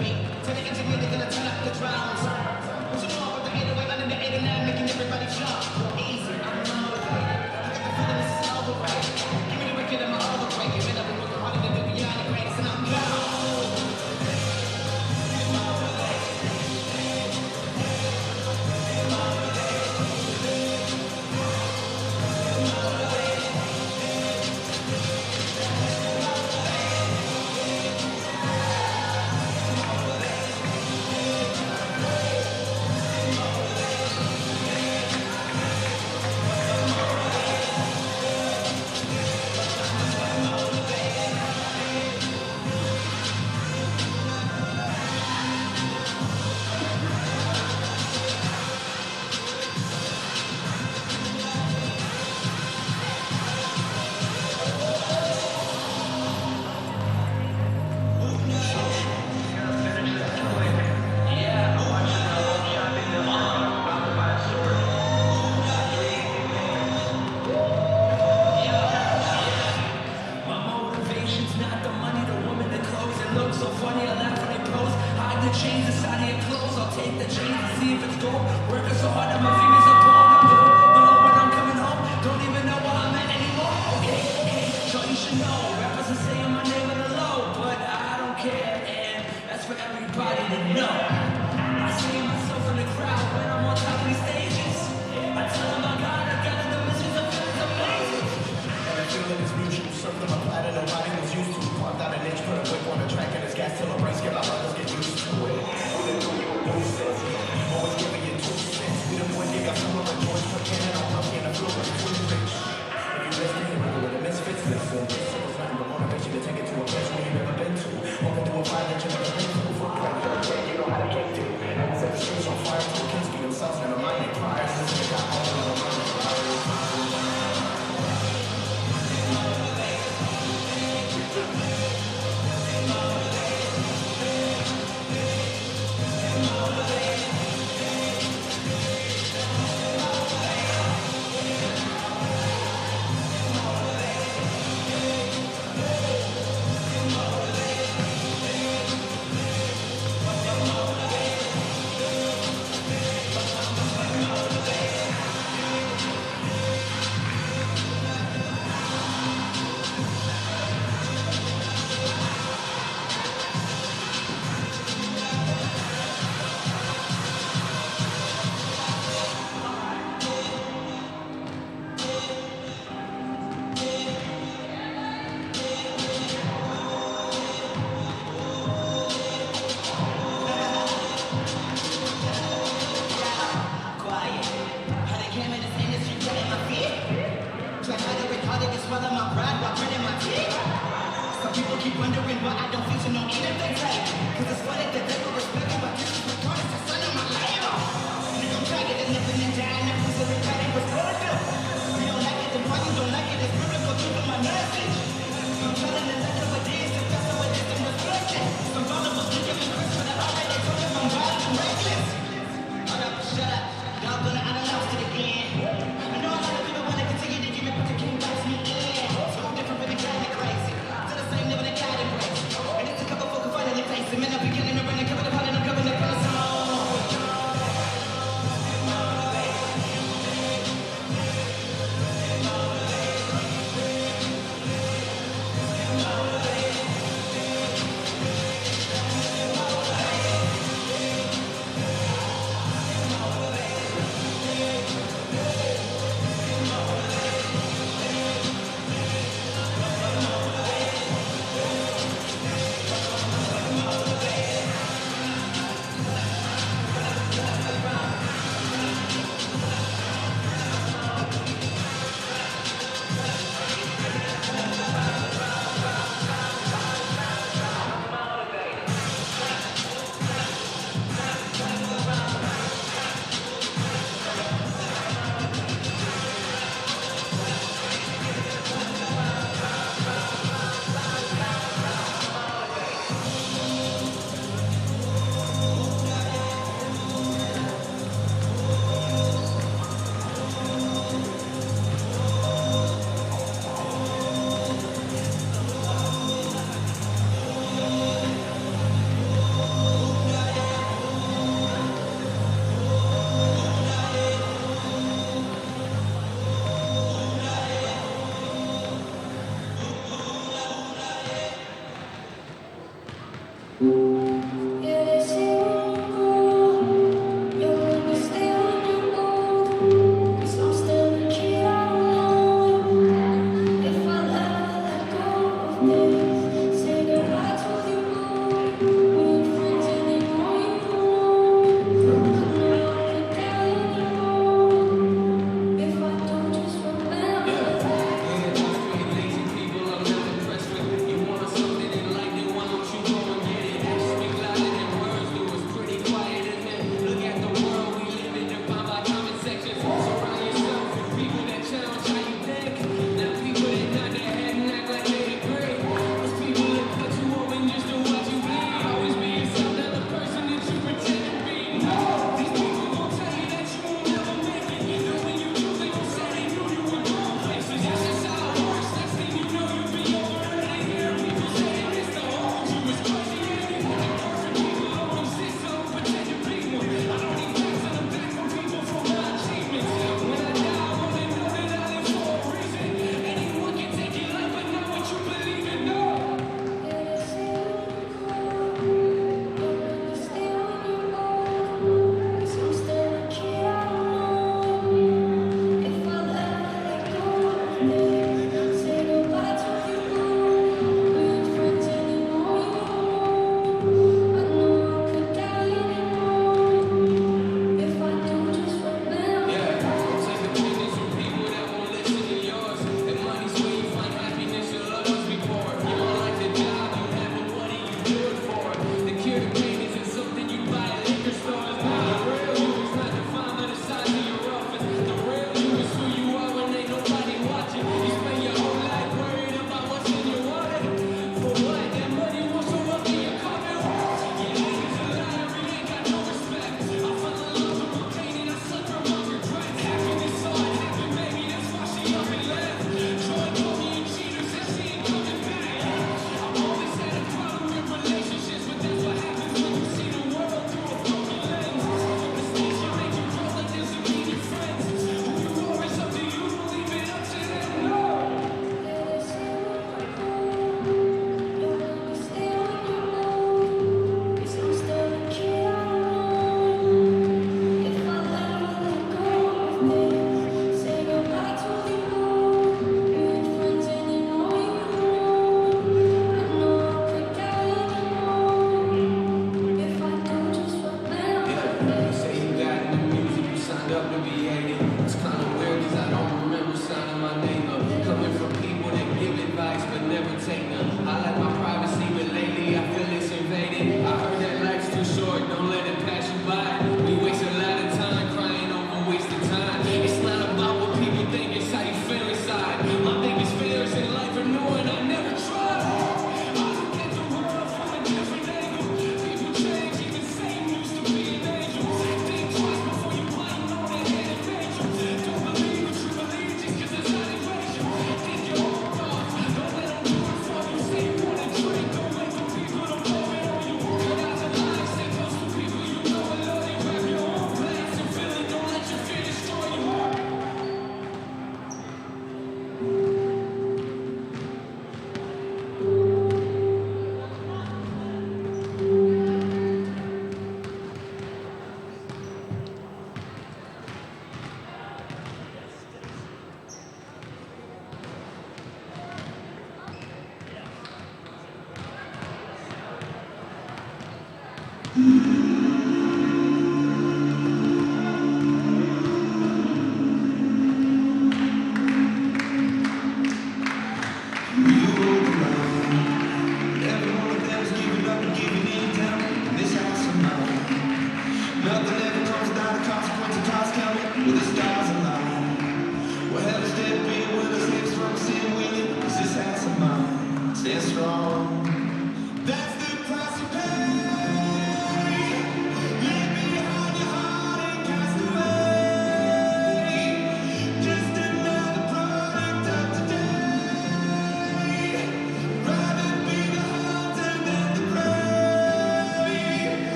beat. Tell the engineer they're gonna turn up the drums. What you know about the 808 under the 809 making everybody jump? Easy, I'm motivated. I got the feeling this is overrated. Give me the record of my overbreak. You've been working harder than the beyond the greatest, and I'm gone. You know how to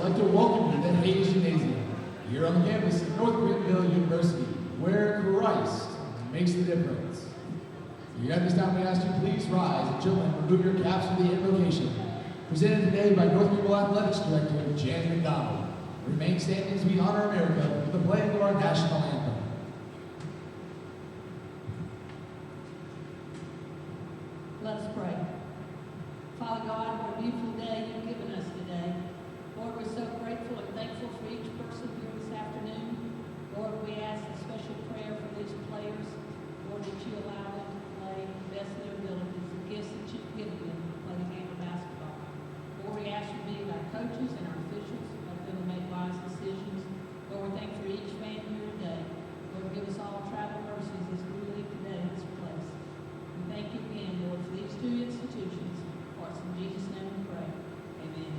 like to welcome you to the Hayes Gymnasium, here on the campus of North Greenville University, where Christ makes the difference. Here at this time, we ask you please rise and gentlemen remove your caps for the invocation. Presented today by North Greenville Athletics Director Jan McDonald. Remain standing as we honor America with the playing of our national anthem. Let us pray. Father God, what a beautiful day you've given us today. Lord, we're so grateful and thankful for each person here this afternoon. Lord, we ask a special prayer for these players. Lord, that you allow them to play the best of their abilities, the gifts that you've given them to play the game of basketball. Lord, we ask you to be with our coaches and our officials, let them make wise decisions. Lord, we thank you for each fan here today. Lord, give us all travel mercies as we leave today this place. We thank you again, Lord, for these two institutions. For it's in Jesus' name we pray. Amen.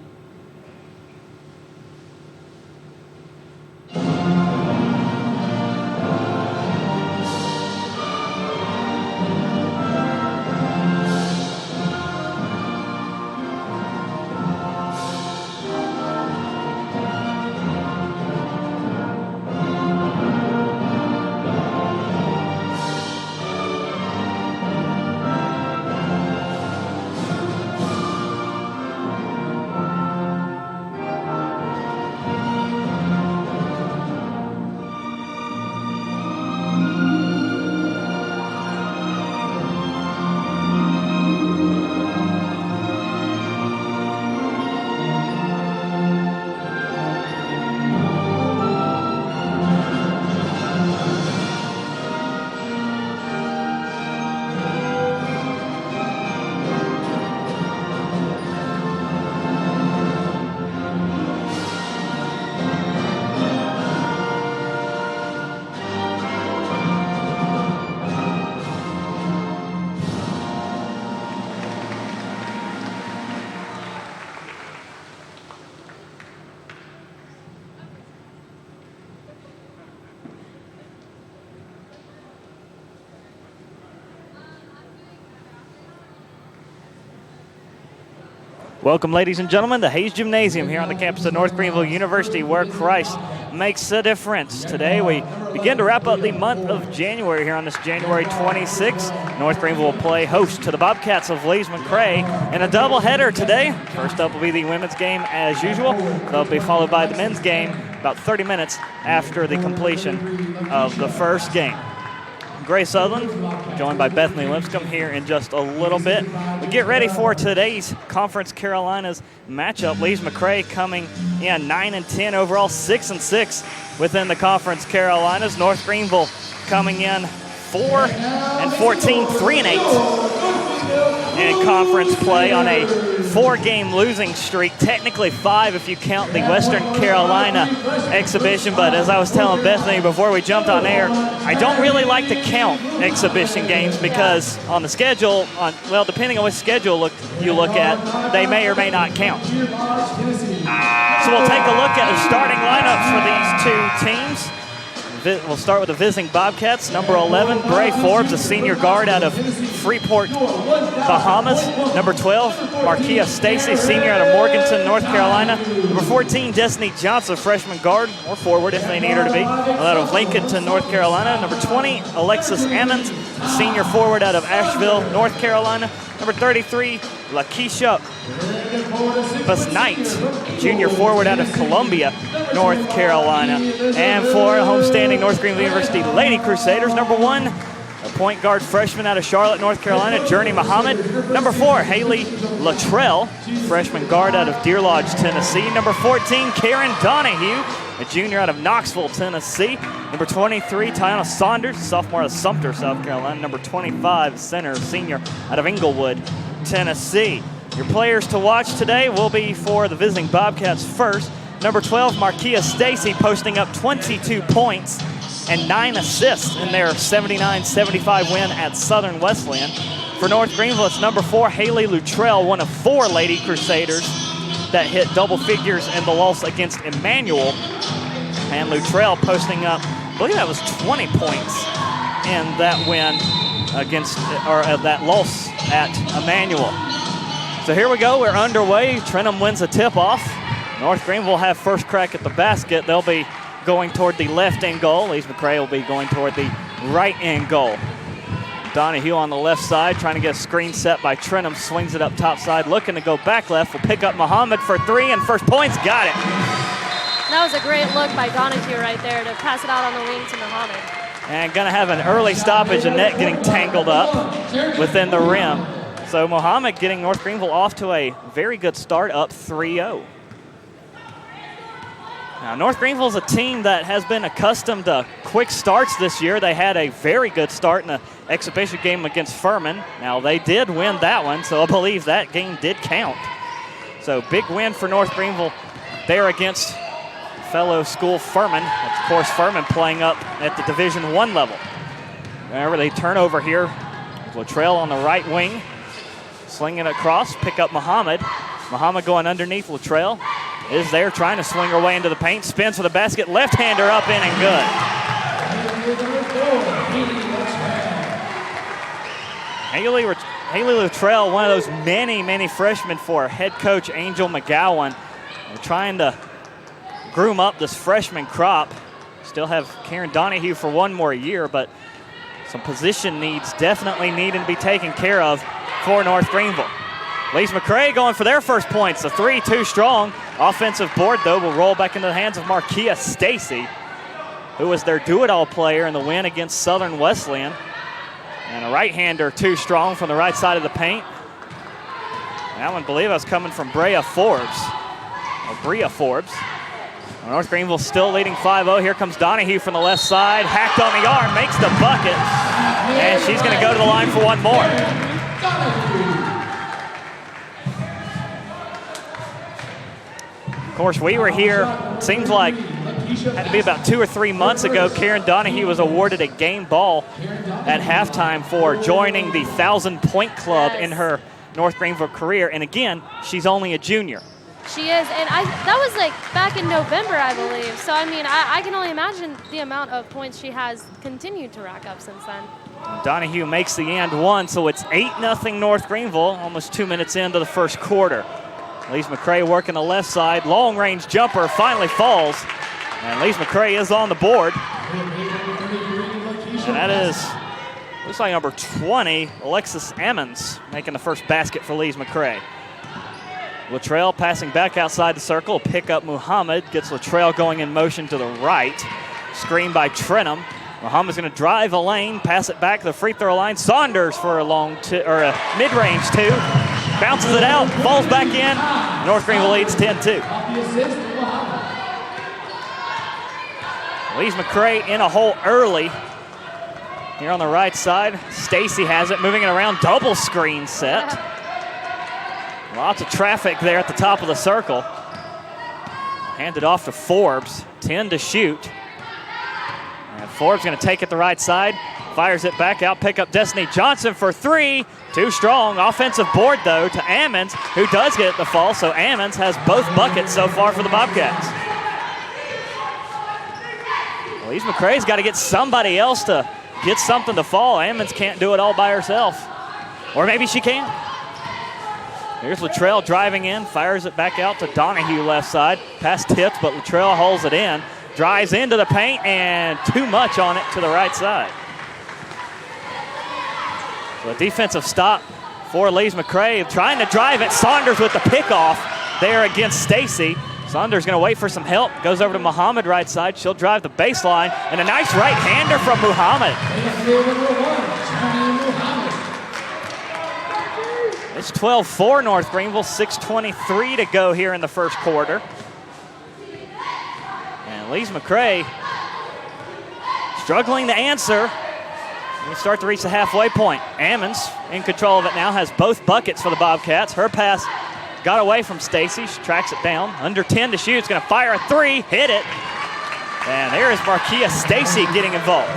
Welcome, ladies and gentlemen, to Hayes Gymnasium here on the campus of North Greenville University, where Christ makes a difference. Today we begin to wrap up the month of January here on this January 26th. North Greenville will play host to the Bobcats of Lees-McRae in a doubleheader today. First up will be the women's game as usual. They'll be followed by the men's game about 30 minutes after the completion of the first game. Grace Sutherland, joined by Bethany Lipscomb here in just a little bit. We get ready for today's Conference Carolinas matchup. Lees-McRae coming in 9-10 overall, 6-6 within the Conference Carolinas. North Greenville coming in 4-14, 3-8 in conference play on a 4-game losing streak, technically 5 if you count the Western Carolina exhibition. But as I was telling Bethany before we jumped on air, I don't really like to count exhibition games because on the schedule, depending on which schedule you look at, they may or may not count. So we'll take a look at the starting lineups for these two teams. We'll start with the visiting Bobcats. Number 11, Bray Forbes, a senior guard out of Freeport, Bahamas. Number 12, Markia Stacy, senior out of Morganton, North Carolina. Number 14, Destiny Johnson, freshman guard, or forward if they need her to be, out of Lincolnton, North Carolina. Number 20, Alexis Ammons, senior forward out of Asheville, North Carolina. Number 33, Lakeisha Busnight, junior forward out of Columbia, North Carolina. And for homestanding North Greenville University Lady Crusaders, number 1, a point guard freshman out of Charlotte, North Carolina, Journey Muhammad. Number 4, Haley Luttrell, freshman guard out of Deer Lodge, Tennessee. Number 14, Karen Donahue, a junior out of Knoxville, Tennessee. Number 23, Tiana Saunders, sophomore out of Sumter, South Carolina. Number 25, center, senior out of Inglewood, Tennessee. Your players to watch today will be for the visiting Bobcats first. Number 12, Markia Stacy, posting up 22 points and 9 assists in their 79-75 win at Southern Wesleyan. For North Greenville, it's number 4, Haley Luttrell, one of 4 Lady Crusaders that hit double figures in the loss against Emmanuel. And Luttrell posting up, I believe that was 20 points in that win against, or that loss at Emmanuel. So here we go, we're underway. Trentham wins the tip-off. North Greenville will have first crack at the basket. They'll be going toward the left end goal. Lees-McRae will be going toward the right end goal. Donahue on the left side, trying to get a screen set by Trenum, swings it up top side, looking to go back left. Will pick up Muhammad for three, and first points, got it. That was a great look by Donahue right there to pass it out on the wing to Muhammad. And gonna have an early stoppage, and net getting tangled up within the rim. So Muhammad getting North Greenville off to a very good start, up 3-0. Now, North Greenville's a team that has been accustomed to quick starts this year. They had a very good start in the exhibition game against Furman. Now, they did win that one, so I believe that game did count. So, big win for North Greenville there against fellow school Furman. Of course, Furman playing up at the Division I level. Whenever they turn over here, Latrell on the right wing, slinging it across, pick up Muhammad. Muhammad going underneath Latrell. Is there trying to swing her way into the paint, spins for the basket, left-hander up in and good. Haley Latrell, one of those many freshmen for head coach Angel McGowan. They're trying to groom up this freshman crop. Still have Karen Donahue for one more year, but some position needs definitely needing to be taken care of for North Greenville. Lees-McRae going for their first points. The 3 too strong. Offensive board, though, will roll back into the hands of Markia Stacy, who was their do-it-all player in the win against Southern Wesleyan. And a right-hander too strong from the right side of the paint. That one, I believe, was coming from Brea Forbes. North Greenville still leading 5-0. Here comes Donahue from the left side. Hacked on the arm, makes the bucket. And she's going to go to the line for one more. Of course, we were here, it seems like had to be about 2 or 3 months ago. Karen Donahue was awarded a game ball at halftime for joining the 1,000-point club in her North Greenville career. And again, she's only a junior. She is, and that was like back in November, I believe. So, I mean, I can only imagine the amount of points she has continued to rack up since then. Donahue makes the and one, so it's 8-0 North Greenville, almost 2 minutes into the first quarter. Lees-McRae working the left side. Long-range jumper finally falls. And Lees-McRae is on the board. And that is, looks like number 20, Alexis Ammons, making the first basket for Lees-McRae. Latrell passing back outside the circle. Pick up Muhammad. Gets Latrell going in motion to the right. Screen by Trenum. Muhammad's going to drive a lane, pass it back to the free throw line. Saunders for a mid-range two. Bounces it out, falls back in. North Greenville leads 10-2. Lees-McRae in a hole early. Here on the right side, Stacy has it, moving it around, double screen set. Lots of traffic there at the top of the circle. Handed off to Forbes, 10 to shoot. And Forbes gonna take it the right side, fires it back out, pick up Destiny Johnson for three. Too strong. Offensive board, though, to Ammons, who does get the fall, so Ammons has both buckets so far for the Bobcats. Lees-McRae's got to get somebody else to get something to fall. Ammons can't do it all by herself. Or maybe she can. Here's Latrell driving in, fires it back out to Donahue left side. Pass tips, but Latrell holds it in. Drives into the paint, and too much on it to the right side. So a defensive stop for Lees-McRae, trying to drive it. Saunders with the pickoff there against Stacy. Saunders going to wait for some help. Goes over to Muhammad right side. She'll drive the baseline, and a nice right-hander from Muhammad. It's 12-4 North Greenville, 6:23 to go here in the first quarter. And Lees-McRae struggling to answer. We start to reach the halfway point. Ammons in control of it now, has both buckets for the Bobcats. Her pass got away from Stacy. She tracks it down. Under 10 to shoot. It's going to fire a three, hit it. And there is Markia Stacy getting involved.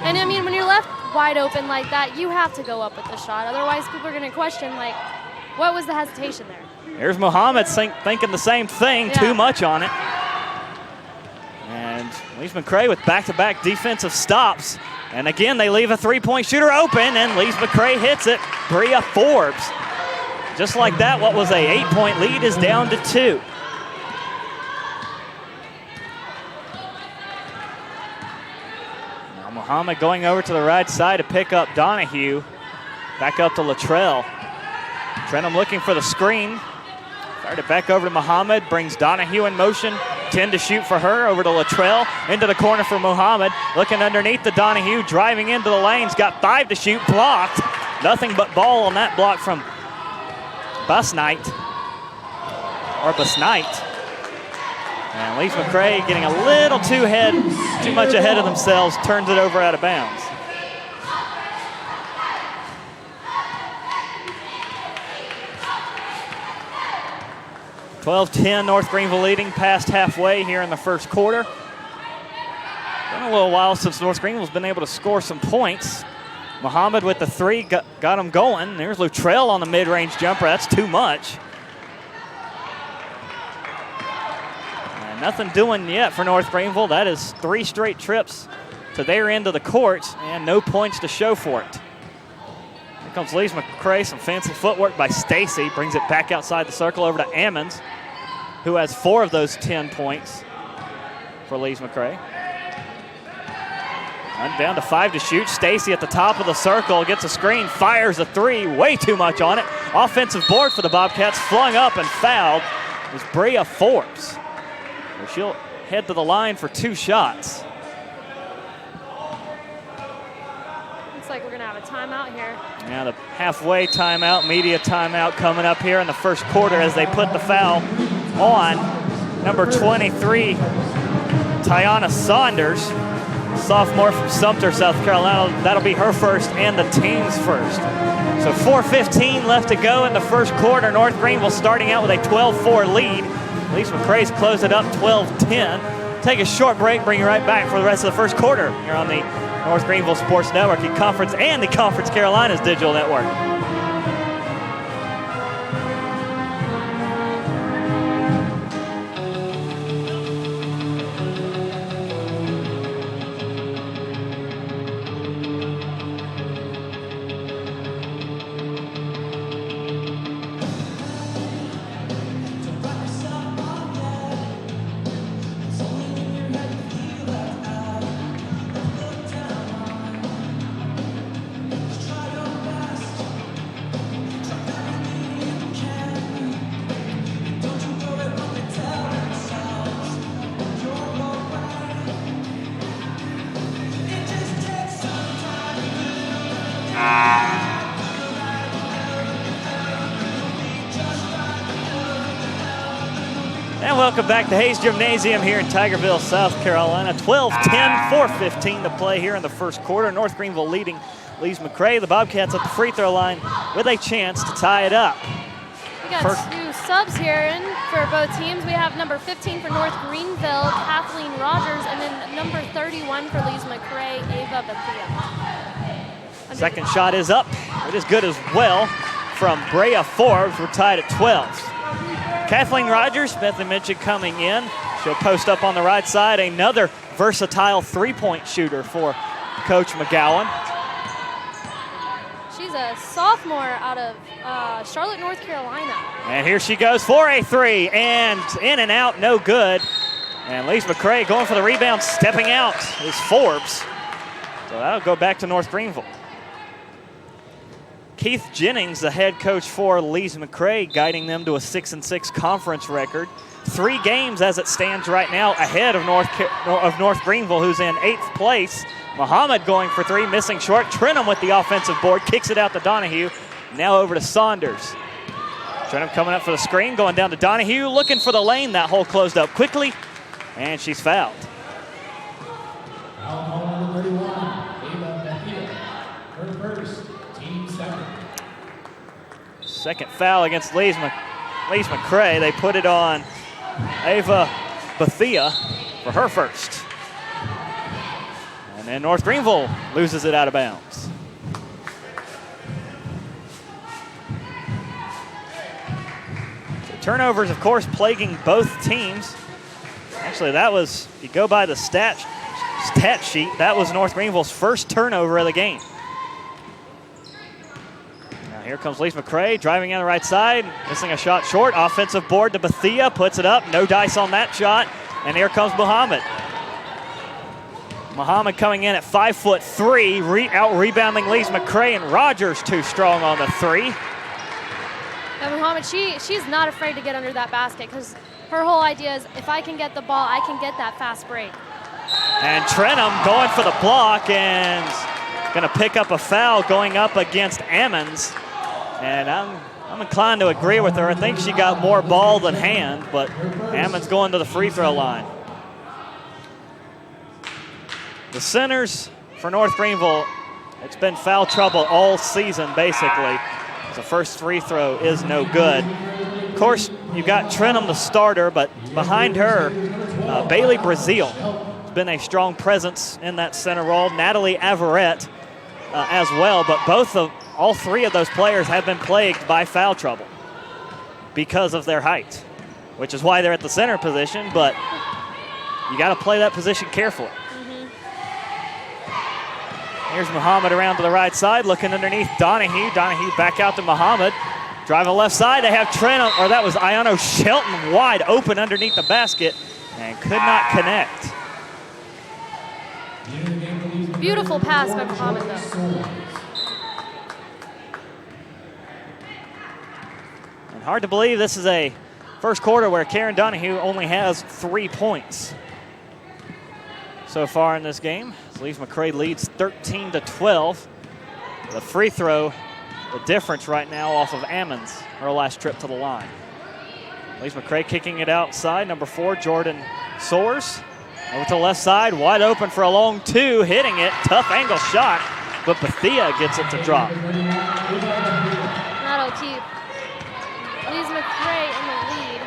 And I mean, when you're left wide open like that, you have to go up with the shot. Otherwise, people are going to question, like, what was the hesitation there? There's Muhammad thinking the same thing, too much on it. And Lees-McRae with back-to-back defensive stops. And again, they leave a three-point shooter open, and Lees-McRae hits it. Brea Forbes. Just like that, what was a 8-point lead is down to 2. Muhammad going over to the right side to pick up Donahue. Back up to Luttrell. Trenum looking for the screen. Fired it back over to Muhammad. Brings Donahue in motion. 10 to shoot for her. Over to Luttrell. Into the corner for Muhammad. Looking underneath the Donahue. Driving into the lanes. Got 5 to shoot. Blocked. Nothing but ball on that block from Busnight. And Lees-McRae getting a little too much ahead of themselves. Turns it over out of bounds. (12-10) North Greenville leading past halfway here in the first quarter. Been a little while since North Greenville's been able to score some points. Muhammad with the 3 got him going. There's Luttrell on the mid-range jumper. That's too much. And nothing doing yet for North Greenville. That is 3 straight trips to their end of the court and no points to show for it. Here comes Lees-McRae, some fancy footwork by Stacy. Brings it back outside the circle over to Ammons, who has 4 of those 10 points for Lees-McRae. Down to 5 to shoot. Stacy at the top of the circle, gets a screen, fires a 3, way too much on it. Offensive board for the Bobcats, flung up and fouled is Brea Forbes. Well, she'll head to the line for 2 shots. Looks like we're gonna have a timeout here. Yeah, the halfway timeout, media timeout coming up here in the first quarter as they put the foul on number 23, Tiana Saunders. Sophomore from Sumter, South Carolina. That'll be her first and the team's first. So 4:15 left to go in the first quarter. North Greenville starting out with a 12-4 lead. Lees-McRae's closed it up 12-10. Take a short break, bring you right back for the rest of the first quarter here on the North Greenville Sports Network, the Conference and the Conference Carolinas Digital Network. And welcome back to Hayes Gymnasium here in Tigerville, South Carolina. 12-10, 4:15 to play here in the first quarter. North Greenville leading Lees-McRae. The Bobcats at the free throw line with a chance to tie it up. We got 2 subs here in for both teams. We have number 15 for North Greenville, Kathleen Rogers, and then number 31 for Lees-McRae, Ava Bethia. Second shot is up. It is good as well from Brea Forbes. We're tied at 12. Kathleen Rogers, Bethany mentioned, coming in. She'll post up on the right side. Another versatile 3-point shooter for Coach McGowan. She's a sophomore out of Charlotte, North Carolina. And here she goes for a 3, and in and out, no good. And Lees-McRae going for the rebound, stepping out is Forbes. So that'll go back to North Greenville. Keith Jennings, the head coach for Lees-McRae, guiding them to a 6-6 conference record. 3 games as it stands right now ahead of North Greenville, who's in 8th place. Muhammad going for 3, missing short. Trenum with the offensive board, kicks it out to Donahue. Now over to Saunders. Trenum coming up for the screen, going down to Donahue, looking for the lane. That hole closed up quickly, and she's fouled. Foul call number 31, Ava Bethia. Her first, team second. Second foul against Lees-McRae. They put it on Ava Bethia for her first. And then North Greenville loses it out of bounds. So turnovers, of course, plaguing both teams. Actually, that was, if you go by the stat sheet, that was North Greenville's first turnover of the game. Now here comes Lees-McRae driving on the right side, missing a shot short. Offensive board to Bethia, puts it up. No dice on that shot. And here comes Muhammad. Muhammad coming in at 5'3", out-rebounding Lees-McRae, and Rogers too strong on the three. And Muhammad, she's not afraid to get under that basket because her whole idea is if I can get the ball, I can get that fast break. And Trenum going for the block and going to pick up a foul going up against Ammons. And I'm inclined to agree with her. I think she got more ball than hand, but Ammons going to the free throw line. The centers for North Greenville, it's been foul trouble all season basically. The first free throw is no good. Of course, you've got Trenum, the starter, but behind her, Bailey Brazil has been a strong presence in that center role. Natalie Averette as well, but all three of those players have been plagued by foul trouble because of their height, which is why they're at the center position, but you got to play that position carefully. Here's Muhammad around to the right side, looking underneath Donahue. Donahue back out to Muhammad. Driving left side, they have Trenum, or that was Ayano Shelton wide open underneath the basket and could not connect. Beautiful pass by Muhammad, though. And hard to believe this is a first quarter where Karen Donahue only has 3 points so far in this game. Lees-McRae leads 13-12. The free throw, the difference right now off of Ammons, her last trip to the line. Lees-McRae kicking it outside. Number 4, Jordan Soares. Over to the left side, wide open for a long two, hitting it. Tough angle shot, but Bethia gets it to drop. That'll keep Lees-McRae in the lead.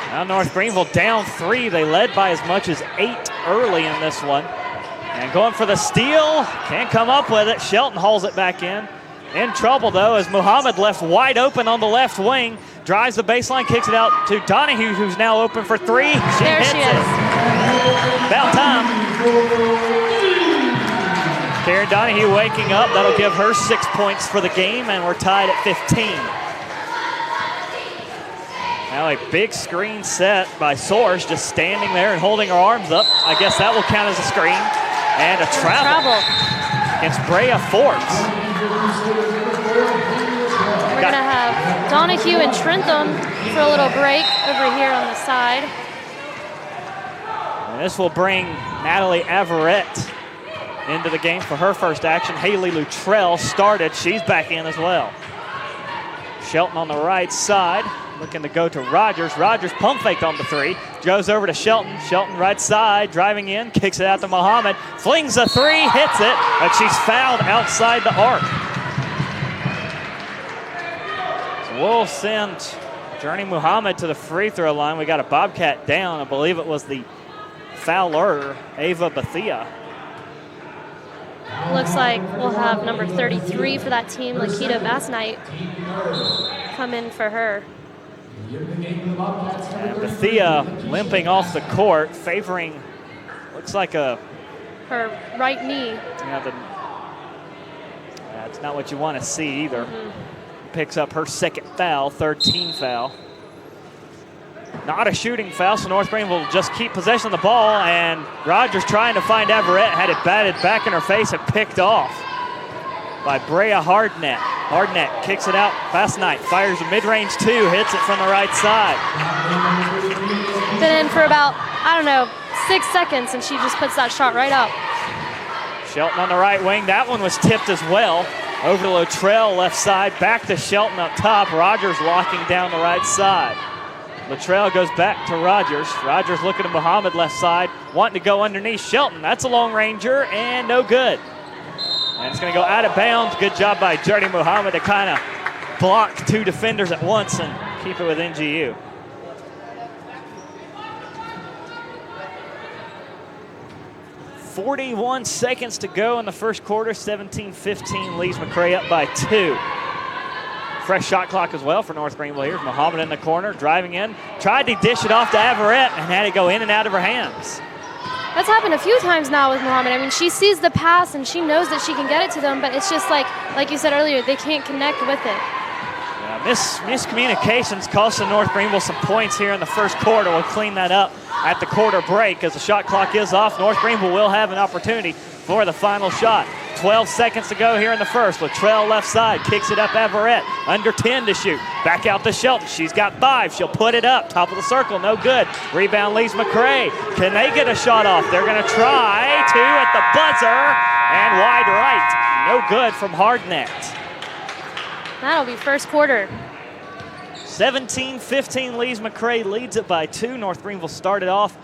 Now North Greenville down 3. They led by as much as 8 early in this one. And going for the steal, can't come up with it. Shelton hauls it back in. In trouble though as Muhammad left wide open on the left wing. Drives the baseline, kicks it out to Donahue, who's now open for 3. There she is. About time. Karen Donahue waking up. That'll give her 6 points for the game, and we're tied at 15. Now a big screen set by Soares, just standing there and holding her arms up. I guess that will count as a screen. And a travel against Brea Forbes. We're going to have Donahue and Trentham for a little break over here on the side. And this will bring Natalie Averette into the game for her first action. Haley Luttrell started. She's back in as well. Shelton on the right side, looking to go to Rogers. Rogers pump faked on the 3. Goes over to Shelton. Shelton right side, driving in, kicks it out to Muhammad. Flings a 3, hits it, but she's fouled outside the arc. So we'll send Journey Muhammad to the free throw line. We got a Bobcat down. I believe it was the fouler, Ava Bethia. Looks like we'll have number 33 for that team, Lakita Bassnight, come in for her. And Bethia limping off the court, favoring, looks like her right knee. Yeah, that's not what you want to see either. Picks up her second foul, third team foul. Not a shooting foul, so North Greenville will just keep possession of the ball, and Rogers trying to find Averette, had it batted back in her face and picked off by Brea Hardnett. Hardnett kicks it out. Bassnight fires a mid-range 2, hits it from the right side. Been in for about, 6 seconds, and she just puts that shot right up. Shelton on the right wing. That one was tipped as well. Over to Luttrell, left side. Back to Shelton up top. Rogers locking down the right side. Luttrell goes back to Rogers. Rogers looking at Muhammad left side, wanting to go underneath Shelton. That's a long ranger and no good. And it's going to go out of bounds. Good job by Journey Muhammad to kind of block 2 defenders at once and keep it with NGU. .41 seconds to go in the first quarter. 17-15, Lees-McRae up by 2. Fresh shot clock as well for North Greenville. Here's Muhammad in the corner, driving in. Tried to dish it off to Averette and had it go in and out of her hands. That's happened a few times now with Muhammad. I mean, she sees the pass and she knows that she can get it to them, but it's just like you said earlier, they can't connect with it. Yeah, Miscommunications costing North Greenville some points here in the first quarter. We'll clean that up at the quarter break. As the shot clock is off, North Greenville will have an opportunity for the final shot. 12 seconds to go here in the first. Latrell left side, kicks it up Everett. Under 10 to shoot. Back out to Shelton. She's got 5. She'll put it up. Top of the circle, no good. Rebound Lees-McRae. Can they get a shot off? They're going to try to at the buzzer. And wide right. No good from Hardnett. That'll be first quarter. 17-15, Lees-McRae leads it by 2. North Greenville started off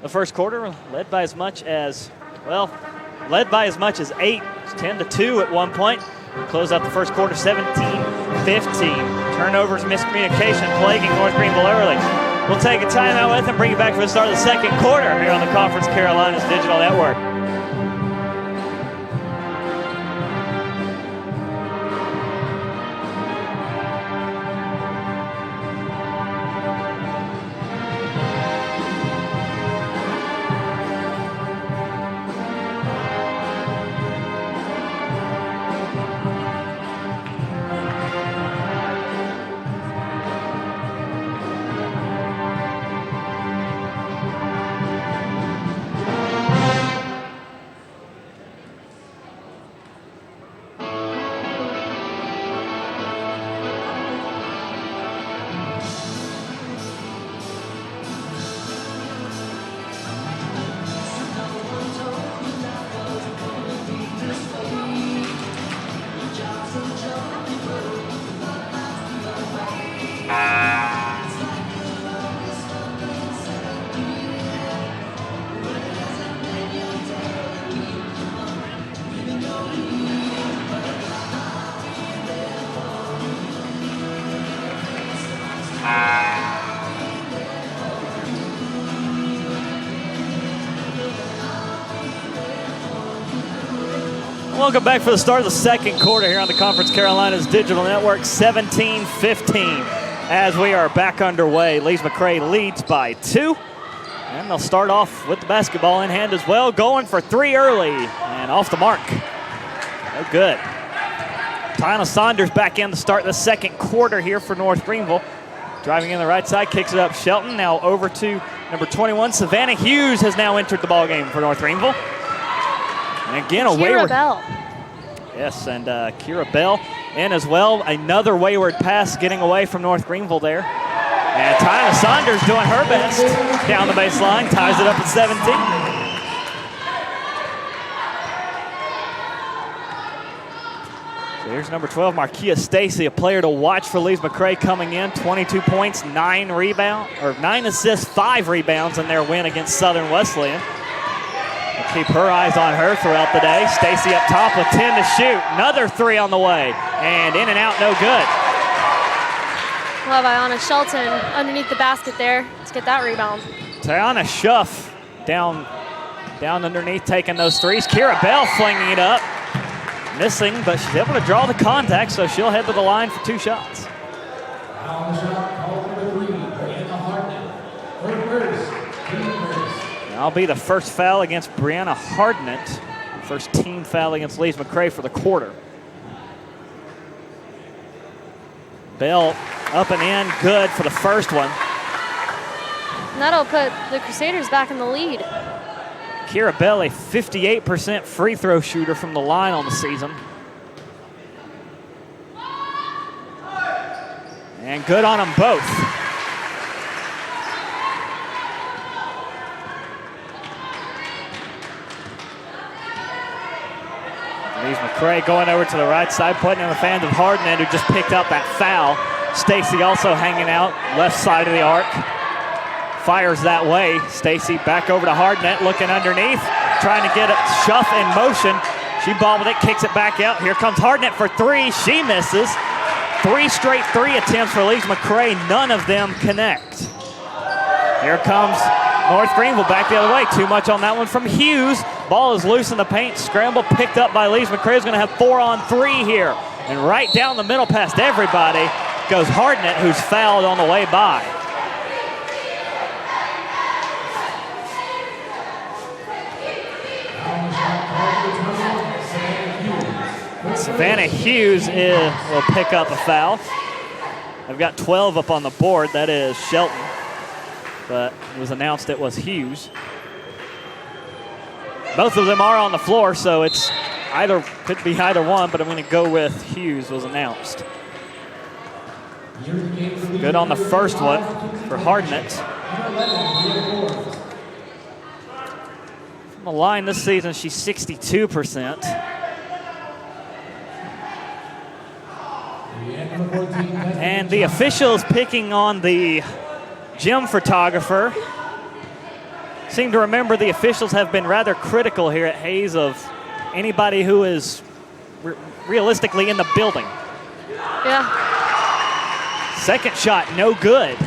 the first quarter, led by as much as 8, 10-2 at one point. Close out the first quarter, 17-15. Turnovers, miscommunication plaguing North Greenville early. We'll take a timeout with and bring you back for the start of the second quarter here on the Conference Carolinas Digital Network. Welcome back for the start of the second quarter here on the Conference Carolinas Digital Network, 17-15. As we are back underway, Lees-McRae leads by 2. And they'll start off with the basketball in hand as well, going for 3 early and off the mark. No good. Tyna Saunders back in to start the second quarter here for North Greenville. Driving in the right side, kicks it up Shelton. Now over to number 21, Savannah Hughes has now entered the ball game for North Greenville. And again, a wayward. Bell. Yes, and Kira Bell in as well. Another wayward pass getting away from North Greenville there. And Tyna Saunders doing her best down the baseline, ties it up at 17. So here's number 12, Markia Stacy, a player to watch for Lees-McRae coming in. 22 points, 9 assists, 5 rebounds in their win against Southern Wesleyan. We'll keep her eyes on her throughout the day. Stacy up top with 10 to shoot. Another 3 on the way. And in and out, no good. Love Ayanna Shelton underneath the basket there to get that rebound. Tiana Schuff down underneath taking those 3s. Kira Bell flinging it up. Missing, but she's able to draw the contact, so she'll head to the line for 2 shots. On the shot, called for the 3, Brianna Hardnett. Her first, team first. That'll be the first foul against Brianna Hardnett. First team foul against Lees-McRae for the quarter. Bell up and in, good for the first one. And that'll put the Crusaders back in the lead. Kira Bell, a 58% free throw shooter from the line on the season. And good on them both. Lees-McRae going over to the right side, putting in the fans of Hardnett, who just picked up that foul. Stacy also hanging out, left side of the arc. Fires that way. Stacy back over to Hardnett, looking underneath, trying to get a Schuff in motion. She bobbled it, kicks it back out. Here comes Hardnett for 3. She misses. 3 straight 3 attempts for Lees-McRae. None of them connect. Here comes North Greenville back the other way. Too much on that one from Hughes. Ball is loose in the paint. Scramble picked up by Lees-McRae. Is going to have 4 on 3 here. And right down the middle past everybody goes Hardnett, who's fouled on the way by. Savannah Hughes will pick up a foul. I've got 12 up on the board. That is Shelton. But it was announced it was Hughes. Both of them are on the floor, so it's could be either one, but I'm going to go with Hughes was announced. Good on the first one for Hardnett. From the line this season, she's 62%. And the officials picking on the gym photographer. Seem to remember the officials have been rather critical here at Hayes of anybody who is realistically in the building. Yeah. Second shot, no good.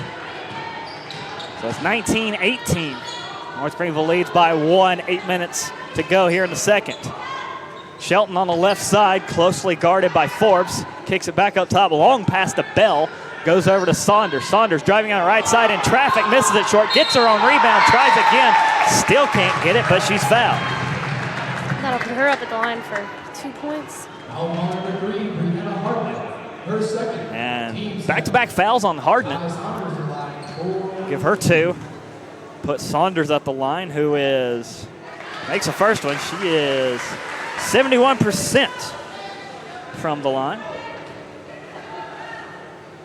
So it's 19-18. North Greenville leads by 1, 8 minutes to go here in the second. Shelton on the left side, closely guarded by Forbes. Kicks it back up top, long pass to Bell. Goes over to Saunders. Saunders driving on the right side in traffic, misses it short, gets her own rebound, tries again. Still can't get it, but she's fouled. That'll put her up at the line for 2 points. And back-to-back fouls on Hardnett. Give her 2. Put Saunders at the line, who makes the first one. She is 71% from the line.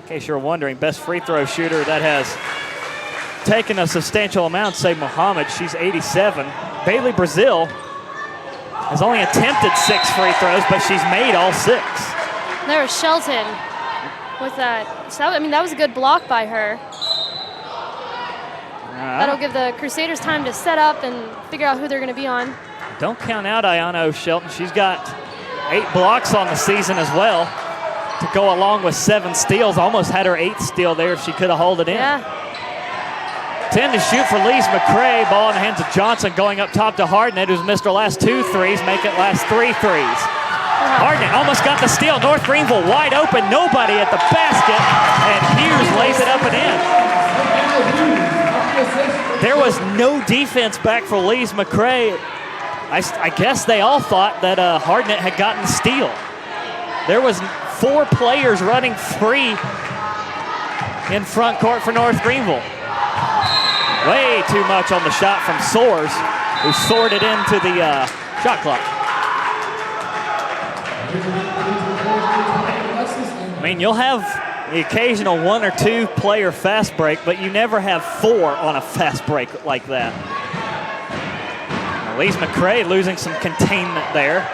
In case you're wondering, best free throw shooter that has taken a substantial amount, say Muhammad. She's 87. Bailey Brazil has only attempted 6 free throws, but she's made all 6. There was Shelton with that. So that was a good block by her. That'll give the Crusaders time to set up and figure out who they're going to be on. Don't count out Ayano Shelton. She's got 8 blocks on the season as well to go along with 7 steals. Almost had her 8th steal there if she could have held it in. Yeah. 10 to shoot for Lees-McRae. Ball in the hands of Johnson going up top to Hardnett, who's missed her last 2 threes, make it last 3 threes. Hardnett almost got the steal. North Greenville wide open, nobody at the basket, and Hughes lays it up and in. There was no defense back for Lees-McRae. I guess they all thought that Hardnett had gotten the steal. There was 4 players running free in front court for North Greenville. Way too much on the shot from Soares, who soared it into the shot clock. I mean, you'll have the occasional 1 or 2 player fast break, but you never have 4 on a fast break like that. Lees-McRae losing some containment there.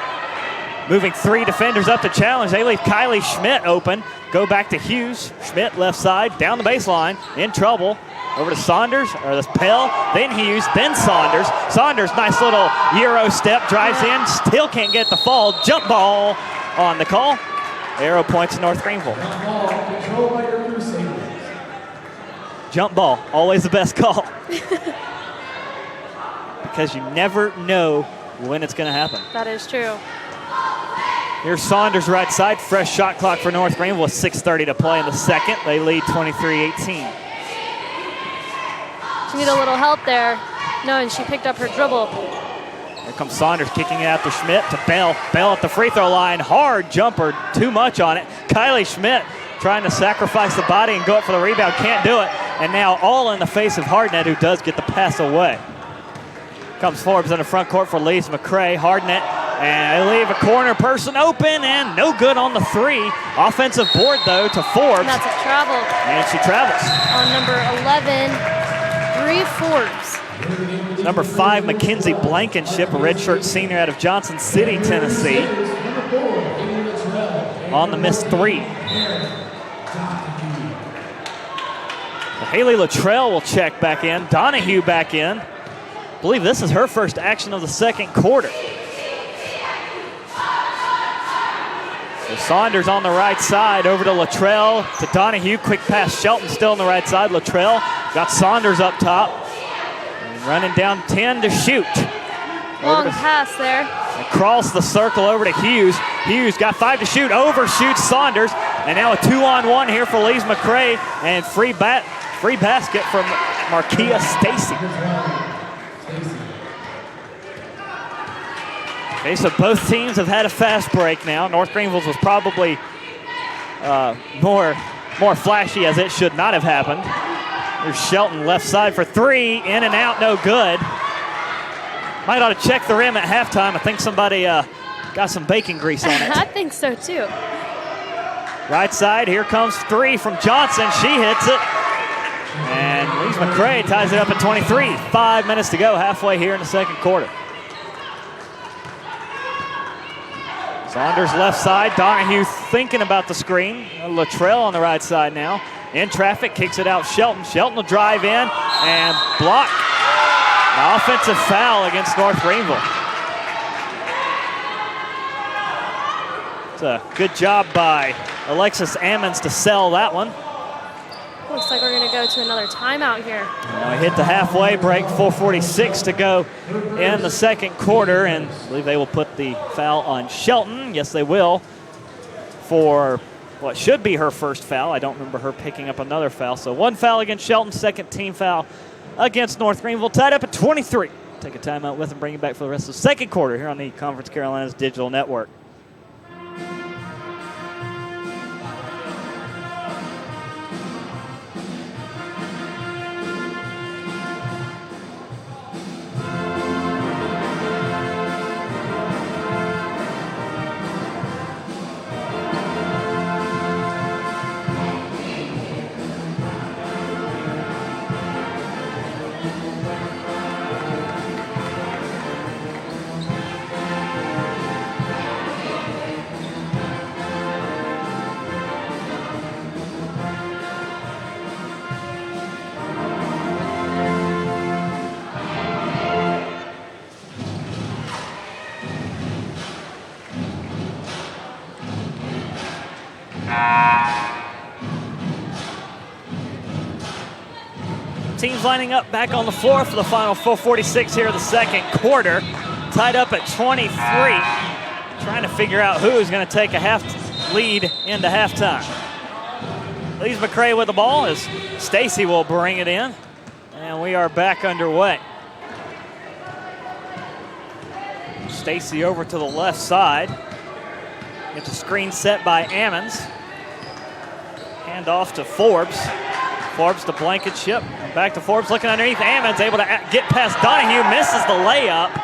Moving 3 defenders up to challenge. They leave Kylie Schmidt open. Go back to Hughes. Schmidt left side, down the baseline, in trouble. Over to Saunders, or this Pell, then Hughes, then Saunders. Saunders, nice little Euro step, drives in, still can't get the fall. Jump ball on the call. Arrow points to North Greenville. Jump ball, always the best call. Because you never know when it's going to happen. That is true. Here's Saunders right side. Fresh shot clock for North Greenville with 6:30 to play in the second. They lead 23-18. She needed a little help there. No, and she picked up her dribble. Here comes Saunders kicking it out to Schmidt to Bell. Bell at the free throw line. Hard jumper, too much on it. Kylie Schmidt trying to sacrifice the body and go up for the rebound. Can't do it. And now all in the face of Hardnett, who does get the pass away. Comes Forbes in the front court for Lees-McRae. Hardnett, and they leave a corner person open, and no good on the 3. Offensive board, though, to Forbes. And that's a travel. And she travels. On number 11, Bree Forbes. Number 5, Mackenzie Blankenship, a redshirt senior out of Johnson City, Tennessee. On the missed 3. Haley Luttrell will check back in. Donahue back in. I believe this is her first action of the second quarter. So Saunders on the right side, over to Luttrell, to Donahue. Quick pass, Shelton still on the right side. Luttrell got Saunders up top. And running down 10 to shoot. Long pass there. Across the circle over to Hughes. Hughes got 5 to shoot, overshoots Saunders. And now a 2-on-1 here for Lees-McRae. And free basket from Markia Stacy. Okay, so both teams have had a fast break now. North Greenville's was probably more more flashy as it should not have happened. There's Shelton left side for three, in and out, no good. Might ought to check the rim at halftime. I think somebody got some bacon grease on it. I think so too. Right side, here comes three from Johnson. She hits it. And Lees-McRae ties it up at 23. 5 minutes to go, halfway here in the second quarter. Saunders left side, Donahue thinking about the screen. Luttrell on the right side now. In traffic, kicks it out Shelton. Shelton will drive in and block. An offensive foul against North Greenville. It's a good job by Alexis Ammons to sell that one. Looks like we're going to go to another timeout here. Now we hit the halfway break, 4:46 to go in the second quarter, and I believe they will put the foul on Shelton. Yes, they will, for what should be her first foul. I don't remember her picking up another foul. So one foul against Shelton, second team foul against North Greenville, tied up at 23. Take a timeout with and bring it back for the rest of the second quarter here on the Conference Carolinas Digital Network. Teams lining up back on the floor for the final 4:46 here of the second quarter. Tied up at 23. Trying to figure out who is going to take a half lead into halftime. Lees-McRae with the ball as Stacy will bring it in. And we are back underway. Stacy over to the left side. Gets a screen set by Ammons. Hand off to Forbes. Forbes to Blankenship. Back to Forbes looking underneath. Ammons able to get past Donahue. Misses the layup.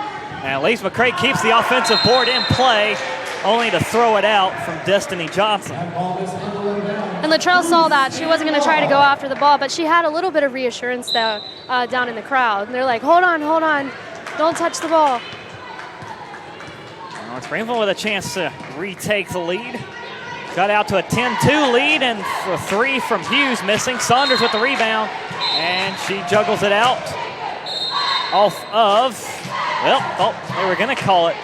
And Lees-McRae keeps the offensive board in play, only to throw it out from Destiny Johnson. And Luttrell saw that. She wasn't going to try to go after the ball, but she had a little bit of reassurance though down in the crowd. And they're like, hold on, don't touch the ball. North Greenville with a chance to retake the lead. Got out to a 10-2 lead, and a three from Hughes missing. Saunders with the rebound, and she juggles it out off of, well, thought they were going to call it.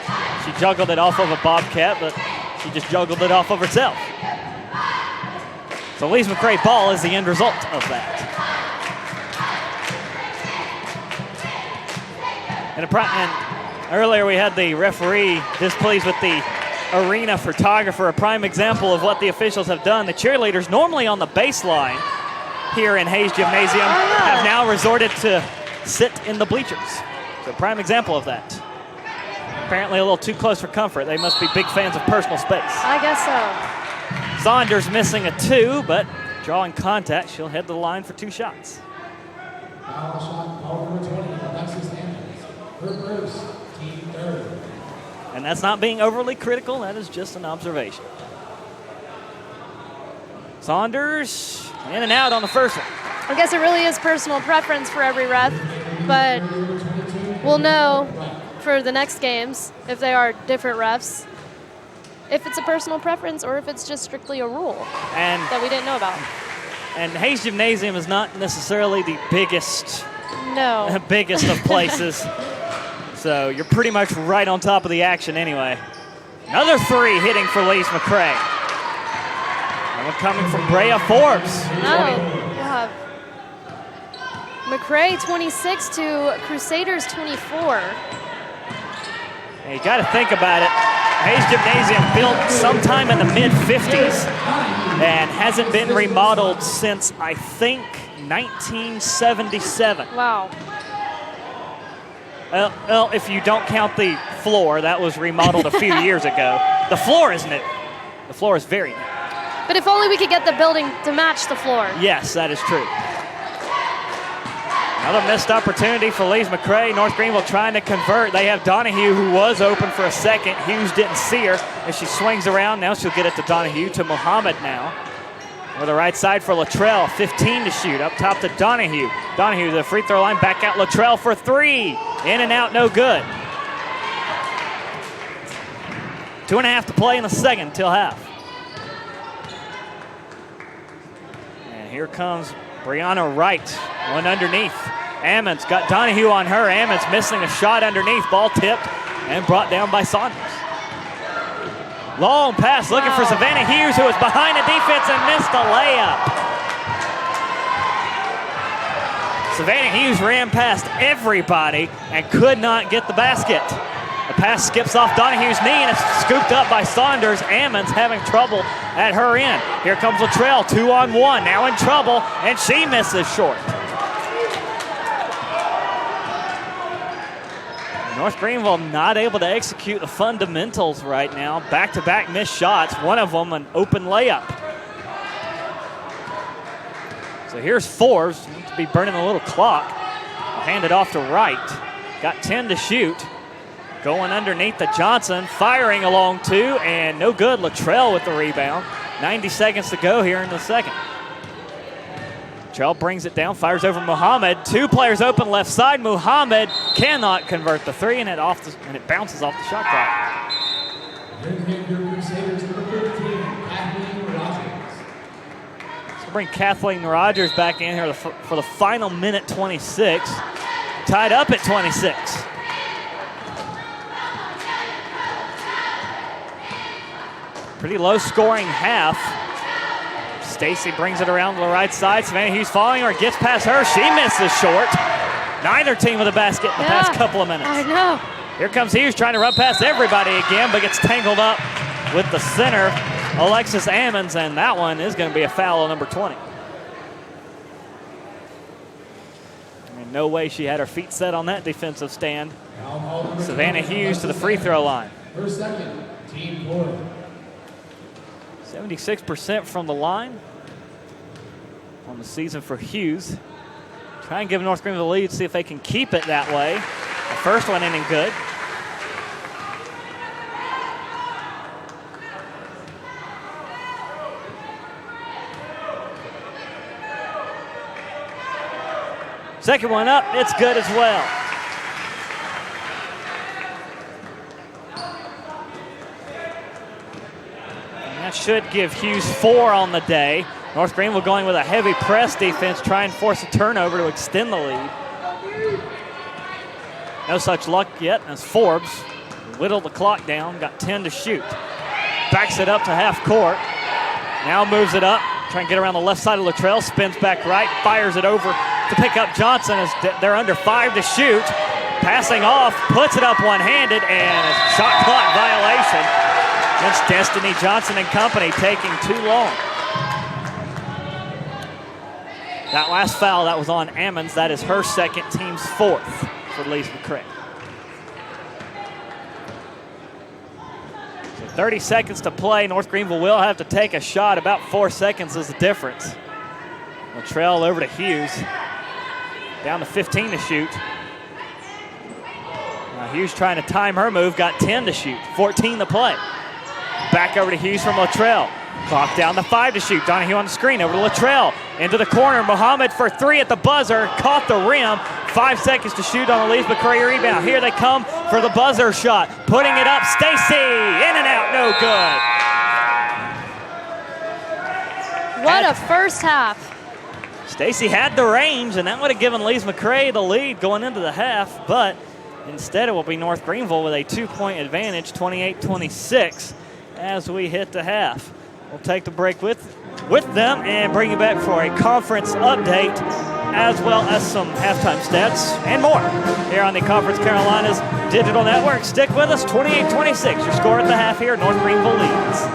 She juggled it off of a Bobcat, but she just juggled it off of herself. So Lees-McRae ball is the end result of that. And earlier we had the referee displeased with the arena photographer, a prime example of what the officials have done. The cheerleaders, normally on the baseline here in Hayes Gymnasium, have now resorted to sit in the bleachers. So prime example of that. Apparently a little too close for comfort. They must be big fans of personal space. I guess so. Saunders missing a two, but drawing contact. She'll head to the line for two shots. Foul shot, call number 20, Alexis Ammons. Her first, team third. And that's not being overly critical. That is just an observation. Saunders in and out on the first one. I guess it really is personal preference for every ref, but we'll know for the next games if they are different refs, if it's a personal preference or if it's just strictly a rule that we didn't know about. And Hayes Gymnasium is not necessarily the biggest of places. So you're pretty much right on top of the action anyway. Another three hitting for Lees-McRae. And one coming from Brea Forbes. We'll have McRae 26 to Crusaders 24. Hey, you got to think about it. Hayes Gymnasium built sometime in the mid-50s and hasn't been remodeled since, I think, 1977. Wow. Well, if you don't count the floor, that was remodeled a few years ago. The floor is new. The floor is very new. But if only we could get the building to match the floor. Yes, that is true. Another missed opportunity for Lees-McRae. North Greenville trying to convert. They have Donahue, who was open for a second. Hughes didn't see her as she swings around. Now she'll get it to Donahue, to Muhammad now. Over the right side for Luttrell, 15 to shoot. Up top to Donahue. Donahue to the free throw line, back out Luttrell for 3. In and out, no good. 2.5 to play in the second till half. And here comes Brianna Wright, one underneath. Ammons got Donahue on her. Ammons missing a shot underneath. Ball tipped and brought down by Saunders. Long pass looking for Savannah Hughes, who was behind the defense and missed a layup. Savannah Hughes ran past everybody and could not get the basket. The pass skips off Donahue's knee and it's scooped up by Saunders. Ammons having trouble at her end. Here comes Luttrell, 2-on-1, now in trouble, and she misses short. North Greenville not able to execute the fundamentals right now. Back-to-back missed shots, one of them an open layup. So here's Forbes, seems to be burning a little clock. Hand it off to Wright. Got 10 to shoot. Going underneath to Johnson, firing along 2, and no good. Luttrell with the rebound. 90 seconds to go here in the second. Luttrell brings it down, fires over Muhammad. 2 players open left side. Muhammad cannot convert the 3, and it bounces off the shot clock. Crusaders number 15, Kathleen Rogers. So bring Kathleen Rogers back in here for the final minute 26. Tied up at 26. Pretty low scoring half. Stacy brings it around to the right side. Savannah Hughes following her, gets past her. She misses short. Neither team with a basket in the past couple of minutes. I know. Here comes Hughes trying to run past everybody again, but gets tangled up with the center, Alexis Ammons, and that one is going to be a foul on number 20. And no way she had her feet set on that defensive stand. Savannah Hughes to the free throw line. Her second, team Ford. 76% from the line on the season for Hughes. Try and give North Greenville the lead, see if they can keep it that way. The first one ending good. Second one up, it's good as well. That should give Hughes 4 on the day. North Greenville going with a heavy press defense, try and force a turnover to extend the lead. No such luck yet as Forbes whittled the clock down, got 10 to shoot. Backs it up to half court. Now moves it up, trying to get around the left side of Luttrell, spins back right, fires it over to pick up Johnson as they're under 5 to shoot. Passing off, puts it up one-handed, and a shot clock violation. Against Destiny Johnson and company, taking too long. That last foul, that was on Ammons. That is her second, team's 4th for Lees-McRae. So 30 seconds to play. North Greenville will have to take a shot. About 4 seconds is the difference. Luttrell over to Hughes. Down to 15 to shoot. Now Hughes trying to time her move, got 10 to shoot, 14 to play. Back over to Hughes from Luttrell. Clock down to 5 to shoot. Donahue on the screen, over to Luttrell. Into the corner, Muhammad for 3 at the buzzer. Caught the rim. 5 seconds to shoot on the Lees-McRae rebound. Here they come for the buzzer shot. Putting it up, Stacy. In and out, no good. What a first half. Stacy had the range, and that would have given Lees-McRae the lead going into the half, but instead it will be North Greenville with a 2-point advantage, 28-26. As we hit the half. We'll take the break with them and bring you back for a conference update as well as some halftime stats and more here on the Conference Carolinas Digital Network. Stick with us, 28-26. Your score at the half here, North Greenville leads.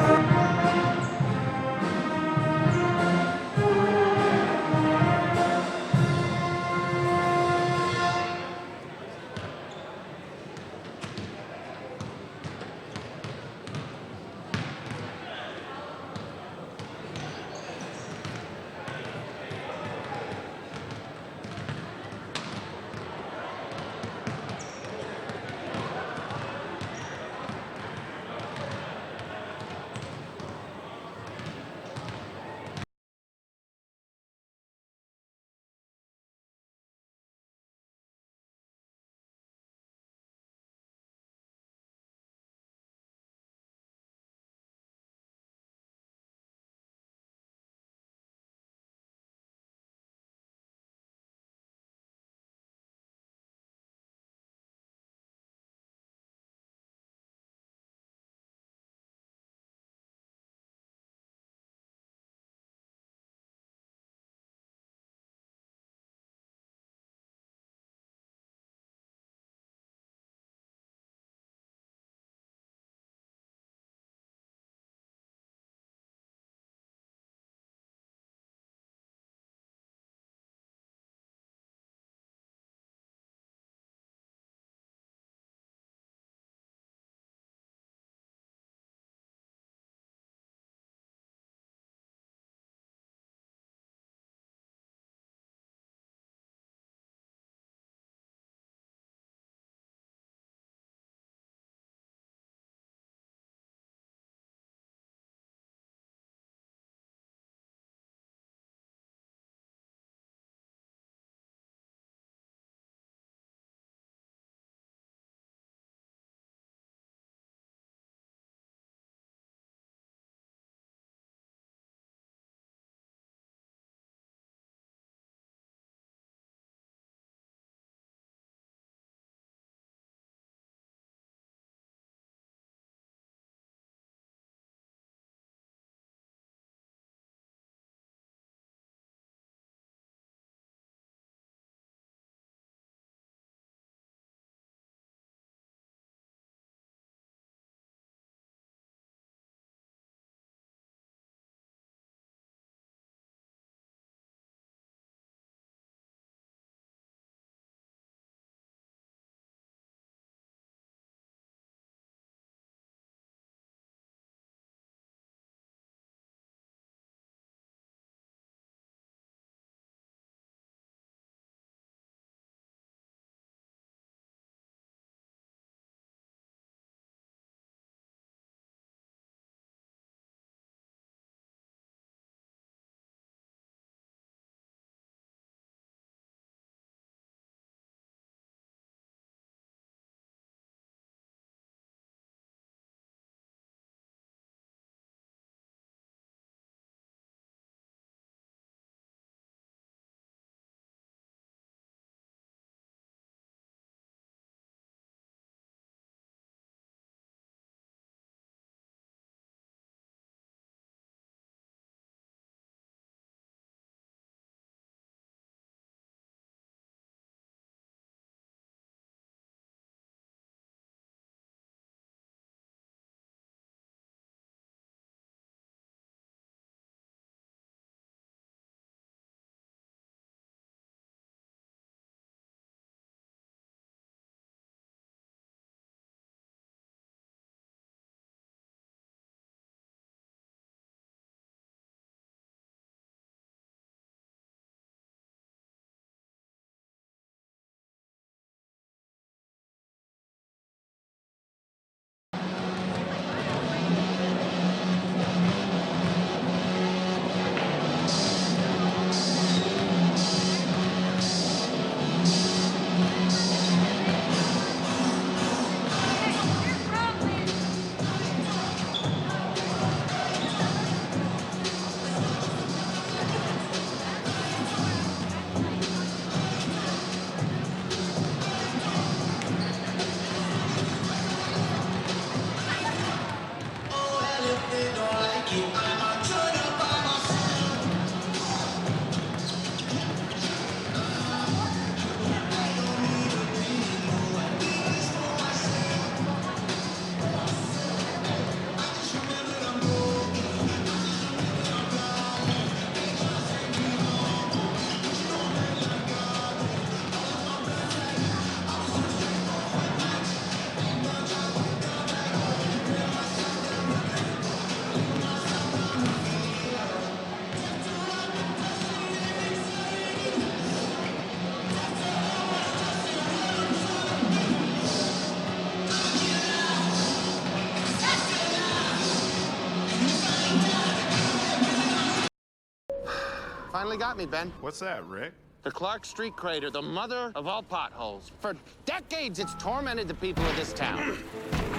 finally got me, Ben. What's that, Rick? The Clark Street crater, the mother of all potholes. For decades, it's tormented the people of this town.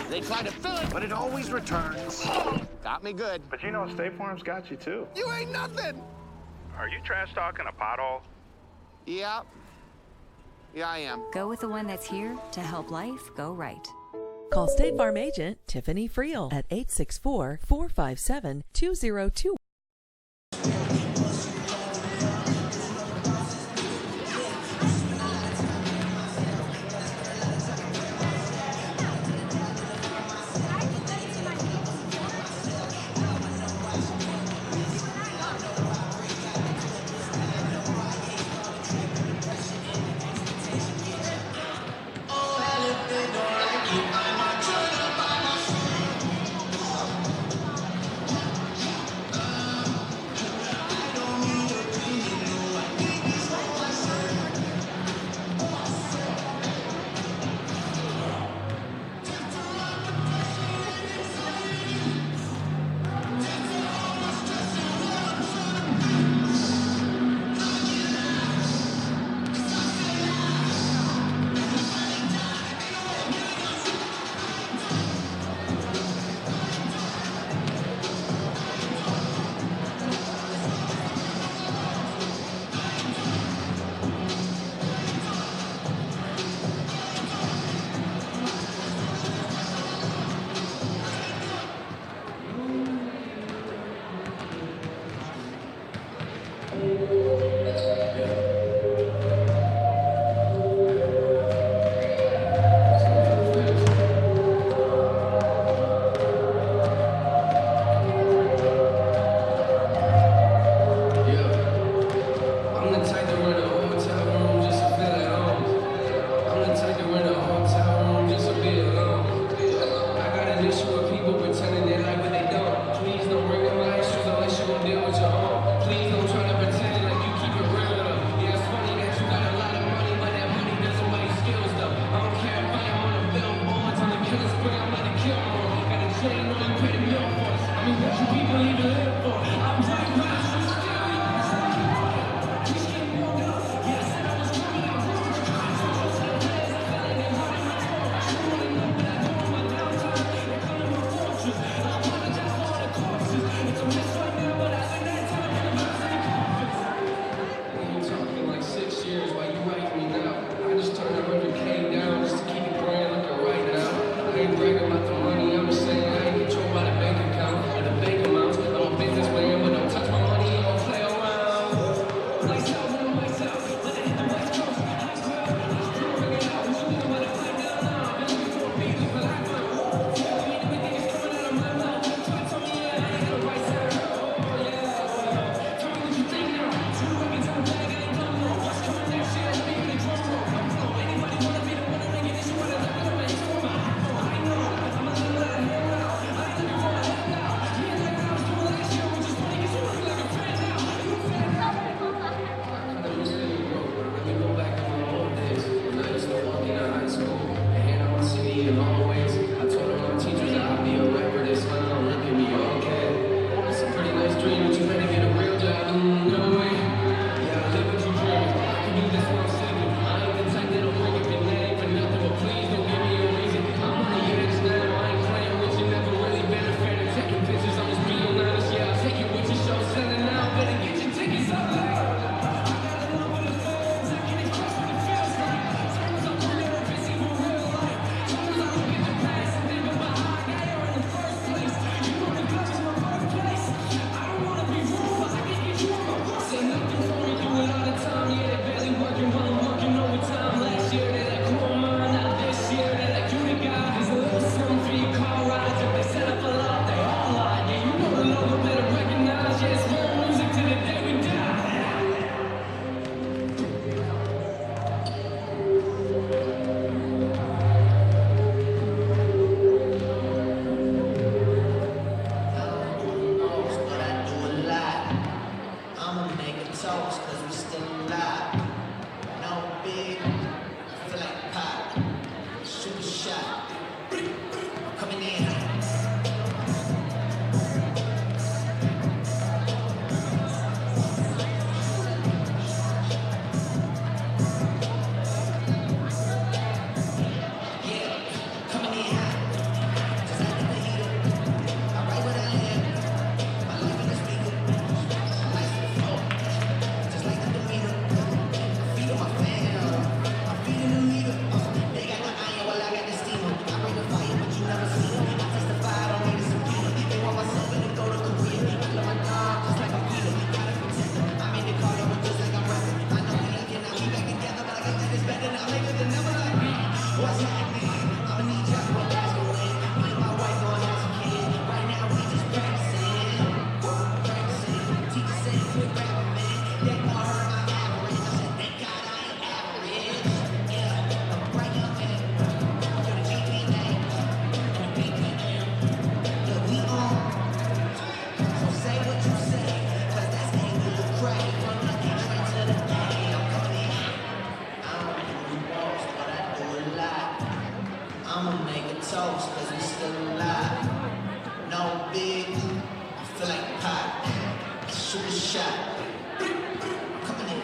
They try to fill it, but it always returns. Got me good. But you know State Farm's got you, too. You ain't nothing! Are you trash talking a pothole? Yeah. Yeah, I am. Go with the one that's here to help life go right. Call State Farm agent Tiffany Friel at 864-457-2021. I'ma make a toast, cause we still alive. No big, I feel like pop. Shoot a shot. Coming in.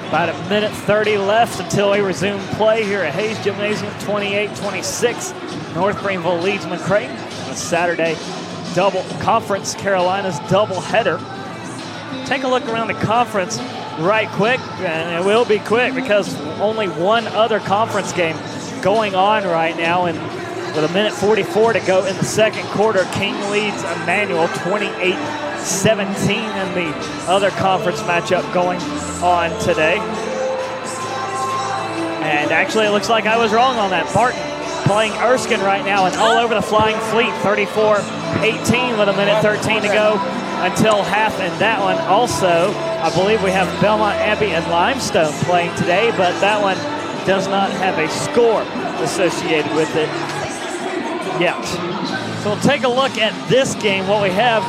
About a minute 30 left until we resume play here at Hayes Gymnasium. 28-26. North Greenville leads McRae on a Saturday double conference Carolinas double header. Take a look around the conference right quick, and it will be quick because only one other conference game going on right now, and with a minute 44 to go in the second quarter, King leads Emmanuel 28-17 in the other conference matchup going on today. And actually, it looks like I was wrong on that. Barton playing Erskine right now and all over the Flying Fleet, 34-18 with a minute 13 to go until half. And that one also, I believe we have Belmont Abbey and Limestone playing today, but that one does not have a score associated with it yet. So we'll take a look at this game. What we have,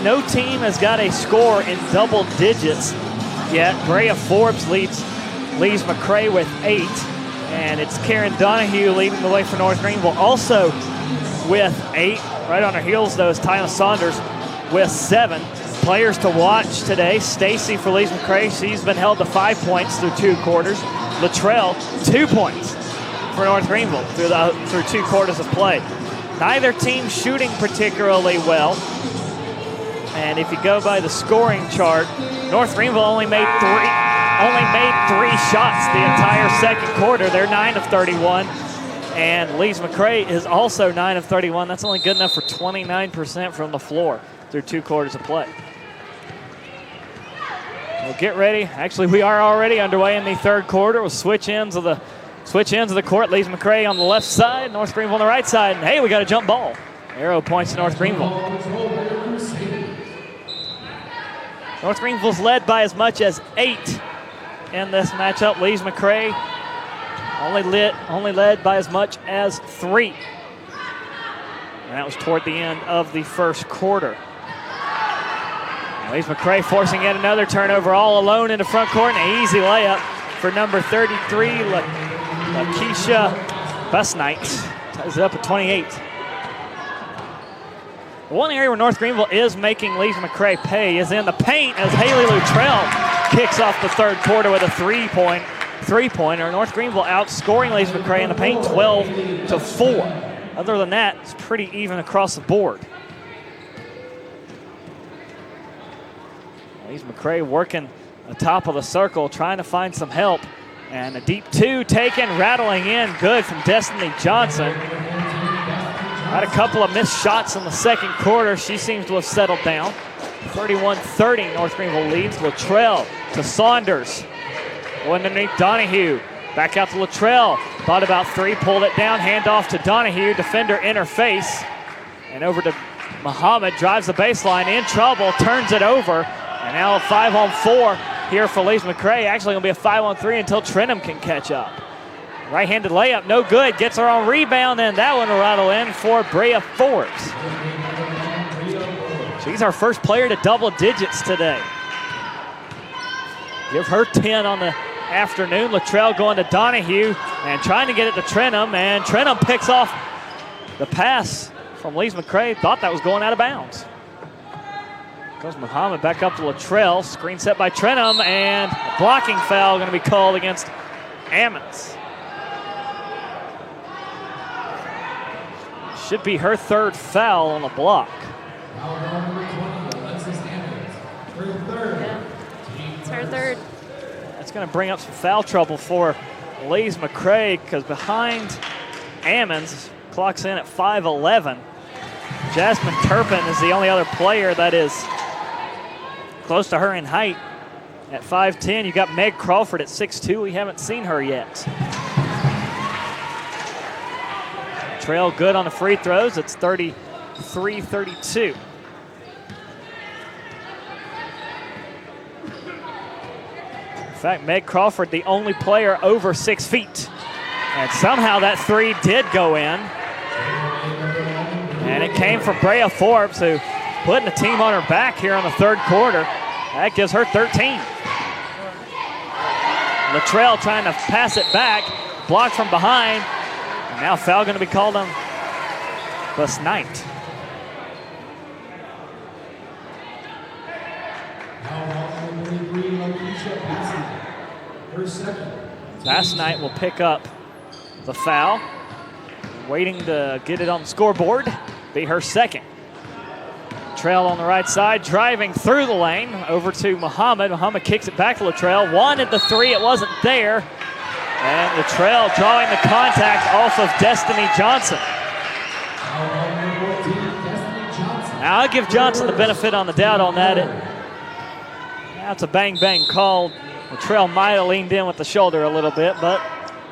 no team has got a score in double digits yet. Brea Forbes leads Lees-McRae with 8, and it's Karen Donahue leading the way for North Greenville also with 8. Right on her heels, though, is Tyler Saunders with 7. Players to watch today, Stacy for Lees-McRae. She's been held to 5 points through 2 quarters. Latrell, 2 points for North Greenville through 2 quarters of play. Neither team shooting particularly well. And if you go by the scoring chart, North Greenville only made 3 shots the entire second quarter. They're 9 of 31. And Lees-McRae is also 9 of 31. That's only good enough for 29% from the floor through 2 quarters of play. We'll get ready. Actually, we are already underway in the third quarter. We'll switch ends of the court. Lees-McRae on the left side, North Greenville on the right side. And hey, we got a jump ball. Arrow points to North Greenville. North Greenville's led by as much as 8 in this matchup. Lees-McRae only led by as much as 3. And that was toward the end of the first quarter. Lees-McRae forcing yet another turnover all alone in the front court. An easy layup for number 33, Lakeisha Busnight. Ties it up at 28. One area where North Greenville is making Lees-McRae pay is in the paint as Haley Luttrell kicks off the third quarter with a three-pointer. North Greenville outscoring Lees-McRae in the paint 12-4. Other than that, it's pretty even across the board. Lees-McRae working the top of the circle, trying to find some help. And a deep 2 taken, rattling in, good from Destiny Johnson. Had a couple of missed shots in the second quarter. She seems to have settled down. 31-30, North Greenville leads. Luttrell to Saunders. Underneath Donahue. Back out to Luttrell. Thought about 3, pulled it down. Hand off to Donahue. Defender in her face. And over to Muhammad. Drives the baseline, in trouble. Turns it over. And now a 5-on-4 here for Lees-McRae. Actually going to be a 5-on-3 until Trentham can catch up. Right-handed layup, no good. Gets her on rebound, and that one will rattle in for Brea Forbes. She's our first player to double digits today. Give her 10 on the afternoon. Luttrell going to Donahue and trying to get it to Trentham, and Trentham picks off the pass from Lees-McRae. Thought that was going out of bounds. Goes Muhammad back up to Luttrell. Screen set by Trentham, and a blocking foul going to be called against Ammons. Should be her third foul on the block. It's her third. That's going to bring up some foul trouble for Lees-McRae because behind Ammons, clocks in at 5'11". Jasmine Turpin is the only other player that is close to her in height at 5'10". You got Meg Crawford at 6'2". We haven't seen her yet. Trail good on the free throws. It's 33-32. In fact, Meg Crawford, the only player over 6 feet. And somehow that three did go in. And it came from Brea Forbes, who putting the team on her back here in the third quarter. That gives her 13. Luttrell trying to pass it back. Blocked from behind. And now foul going to be called on Bus Knight. Bass Knight will pick up the foul. Waiting to get it on the scoreboard. Be her second. Trail on the right side, driving through the lane over to Muhammad. Muhammad kicks it back to Luttrell. Wanted the three, it wasn't there. And Luttrell drawing the contact off of Destiny Johnson. Now I'll give Johnson the benefit on the doubt on that. That's a bang-bang call. Luttrell might have leaned in with the shoulder a little bit, but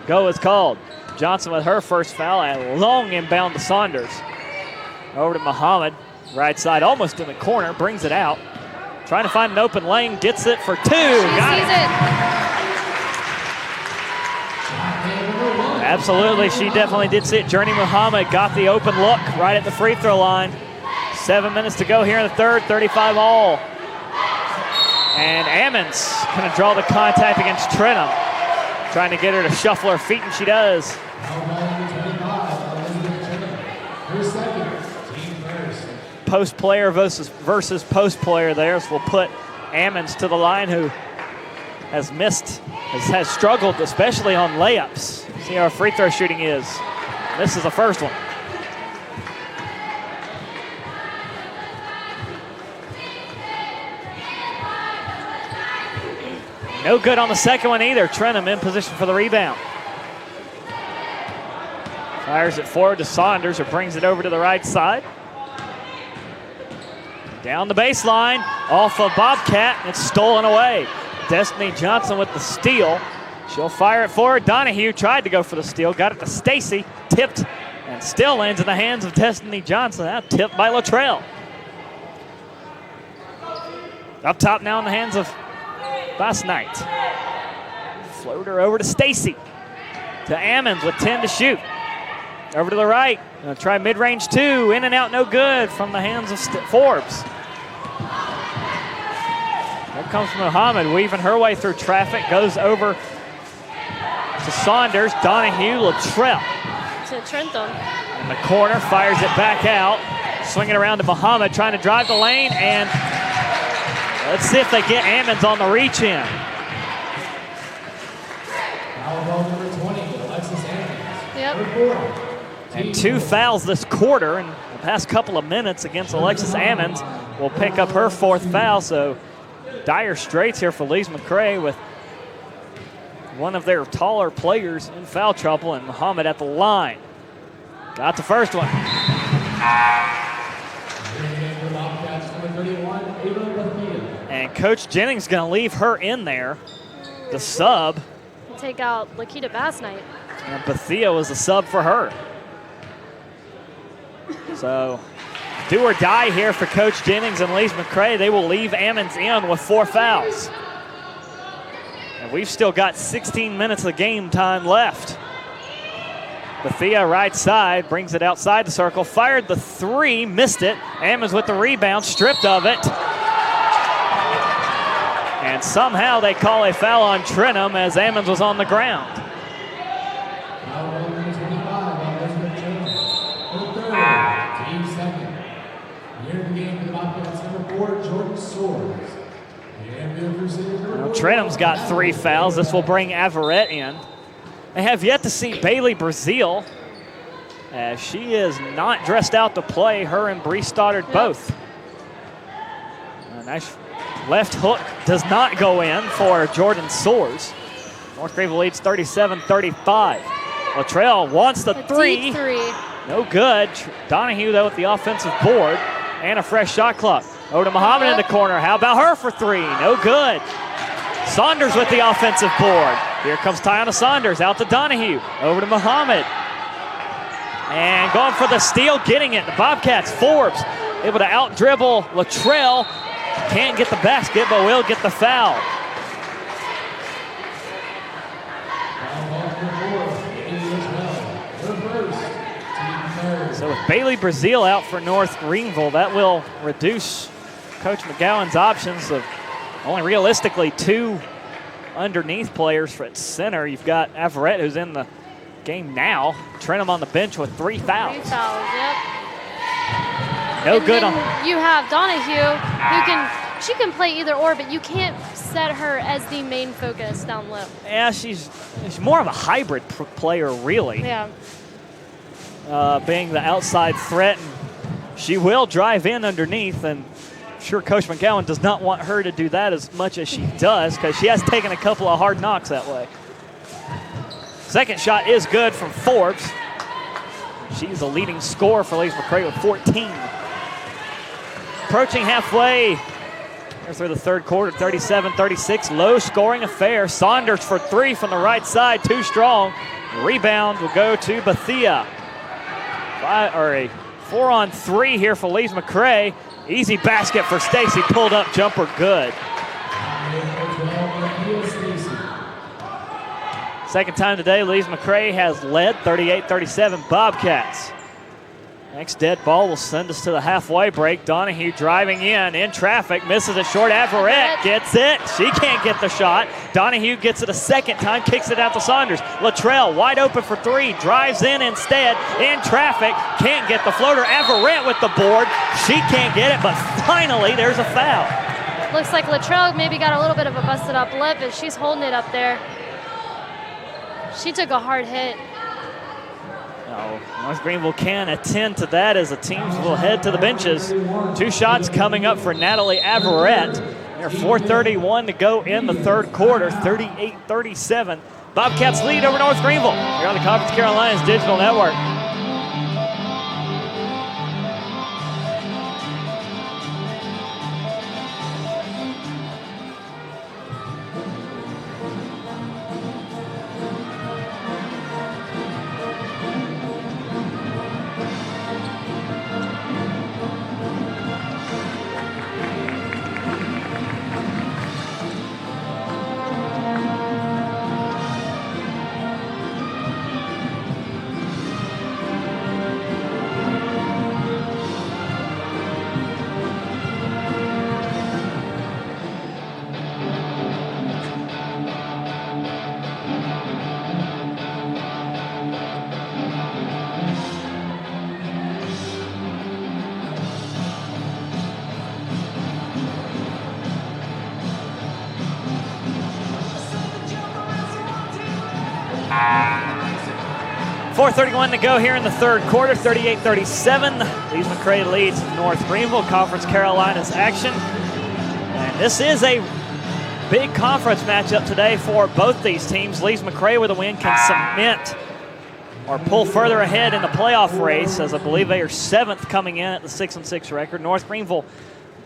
go is called. Johnson with her first foul, and long inbound to Saunders. Over to Muhammad, right side, almost in the corner, brings it out. Trying to find an open lane, gets it for two. Got it. Absolutely, she definitely did see it. Journey Muhammad got the open look right at the free throw line. 7 minutes to go here in the third, 35 all. And Ammons gonna draw the contact against Trentham. Trying to get her to shuffle her feet, and she does. Post player versus post player there. So we'll put Ammons to the line, who has missed, has struggled, especially on layups. See how her free throw shooting is. This is the first one. No good on the second one either. Trentham in position for the rebound. Fires it forward to Saunders, who brings it over to the right side. Down the baseline, off of Bobcat, and it's stolen away. Destiny Johnson with the steal. She'll fire it forward. Donahue tried to go for the steal, got it to Stacy, tipped, and still lands in the hands of Destiny Johnson. Now tipped by Luttrell. Up top now in the hands of Bass Knight. Floater over to Stacy. To Ammons with 10 to shoot. Over to the right. Gonna try mid-range two. In and out, no good from the hands of Forbes. Here comes Muhammad, weaving her way through traffic. Goes over to Saunders. Donahue, Luttrell. To Trentham. In the corner, fires it back out. Swinging around to Muhammad, trying to drive the lane, and let's see if they get Ammons on the reach in. Yep. And 2 fouls this quarter in the past couple of minutes against Alexis Ammons. Will pick up her 4th foul, so dire straits here for Lees-McRae with one of their taller players in foul trouble, and Muhammad at the line. Got the first one. And Coach Jennings going to leave her in there, the sub. Take out Lakita Bass Knight. And Bethia was the sub for her. So do or die here for Coach Jennings and Lees-McRae. They will leave Ammons in with 4 fouls. And we've still got 16 minutes of game time left. Bethia right side, brings it outside the circle, fired the 3, missed it. Ammons with the rebound, stripped of it. And somehow they call a foul on Trenholm as Ammons was on the ground. Foul on number 25 on Elizabeth Trenholm. Her 3rd, team 2nd. Here in the game for the Bobcats, number 4, Jordan Swords. Greenville Crusaders, number 4. Trenholm's got 3 fouls. This will bring Averett in. They have yet to see Bailey Brazil, as she is not dressed out to play. Her and Bree Stoddard both. A nice left hook does not go in for Jordan Swords. North Greenville leads 37-35. Latrell wants the 3. Deep 3. No good. Donahue, though, with the offensive board and a fresh shot clock. Over to Muhammad in the corner. How about her for 3? No good. Saunders with the offensive board. Here comes Tiana Saunders, out to Donahue. Over to Muhammad. And going for the steal, getting it. The Bobcats, Forbes, able to out-dribble Latrell. Can't get the basket, but will get the foul. So with Bailey Brazil out for North Greenville, that will reduce Coach McGowan's options of only realistically 2 underneath players for its center. You've got Averett, who's in the game now. Trenholm on the bench with 3 fouls. 3 fouls, yep. No and good then on. You have Donahue, she can play either or, but you can't set her as the main focus down low. Yeah, she's more of a hybrid player, really. Yeah. Being the outside threat, and she will drive in underneath, and I'm sure Coach McGowan does not want her to do that as much as she does, because she has taken a couple of hard knocks that way. Second shot is good from Forbes. She's the leading scorer for Lees-McRae with 14. Approaching halfway through the 3rd quarter, 37-36, low scoring affair. Saunders for 3 from the right side, too strong. Rebound will go to Bethia. A 4-on-3 here for Lees-McRae. Easy basket for Stacy, pulled up jumper, good. Second time today, Lees-McRae has led 38-37 Bobcats. Next dead ball will send us to the halfway break. Donahue driving in traffic, misses it short. Averett gets it. She can't get the shot. Donahue gets it a second time, kicks it out to Saunders. Latrell wide open for 3, drives in instead, in traffic, can't get the floater. Averett with the board. She can't get it, but finally there's a foul. Looks like Latrell maybe got a little bit of a busted up lip, and she's holding it up there. She took a hard hit. North Greenville can attend to that as the teams will head to the benches. 2 shots coming up for Natalie Averett. There's 4:31 to go in the 3rd quarter, 38-37. Bobcats lead over North Greenville here on the Conference Carolinas Digital Network. 4:31 to go here in the 3rd quarter, 38-37. Lees-McRae leads North Greenville, Conference Carolinas action. And this is a big conference matchup today for both these teams. Lees-McRae with a win can cement or pull further ahead in the playoff race, as I believe they are 7th coming in at the 6-6 record. North Greenville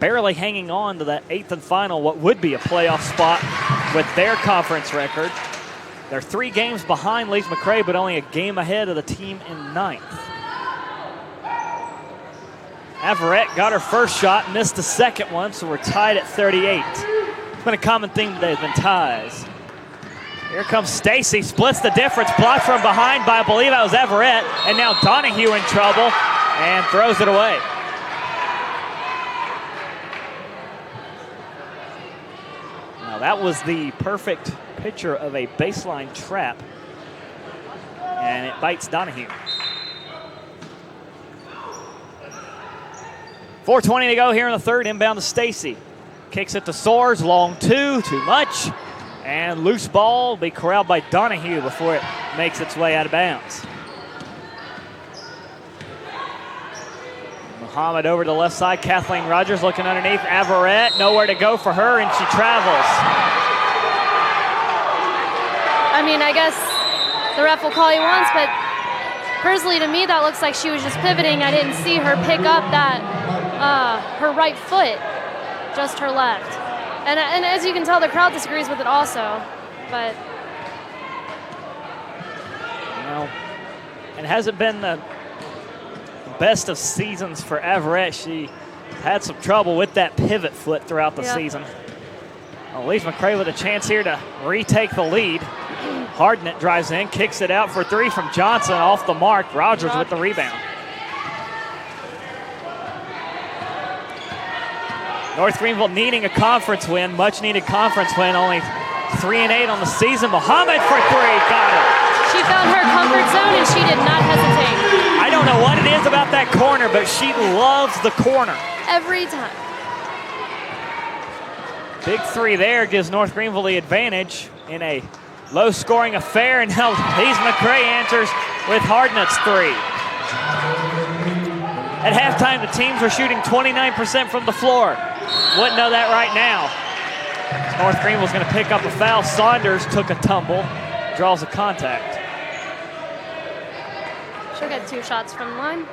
barely hanging on to that 8th and final, what would be a playoff spot with their conference record. They're 3 games behind Lees-McRae, but only a game ahead of the team in 9th. Averett got her first shot, missed the second one, so we're tied at 38. It's been a common theme today, has been ties. Here comes Stacy, splits the difference, blocked from behind by, I believe that was Averett, and now Donahue in trouble and throws it away. Now that was the perfect picture of a baseline trap, and it bites Donahue. 4:20 to go here in the third, inbound to Stacy. Kicks it to Soares, long two, too much. And loose ball will be corralled by Donahue before it makes its way out of bounds. Muhammad over to the left side, Kathleen Rogers looking underneath. Averett, nowhere to go for her, and she travels. I mean, I guess the ref will call you once, but personally to me, that looks like she was just pivoting. I didn't see her pick up that her right foot, just her left. And as you can tell, the crowd disagrees with it also, but. Well, it hasn't been the best of seasons for Averett. She had some trouble with that pivot foot throughout the season. Well, Lees-McRae with a chance here to retake the lead. Hardnett drives in, kicks it out for three from Johnson, off the mark. Rogers with the rebound. North Greenville needing a conference win, much needed conference win, only 3-8 on the season. Muhammad for three, got it. She found her comfort zone and she did not hesitate. I don't know what it is about that corner, but she loves the corner. Every time. Big three there gives North Greenville the advantage in a low-scoring affair, and now Lees-McRae answers with Hardnett's three. At halftime, the teams were shooting 29% from the floor. Wouldn't know that right now. North Greenville's going to pick up a foul. Saunders took a tumble, draws a contact. She'll get 2 shots from the line.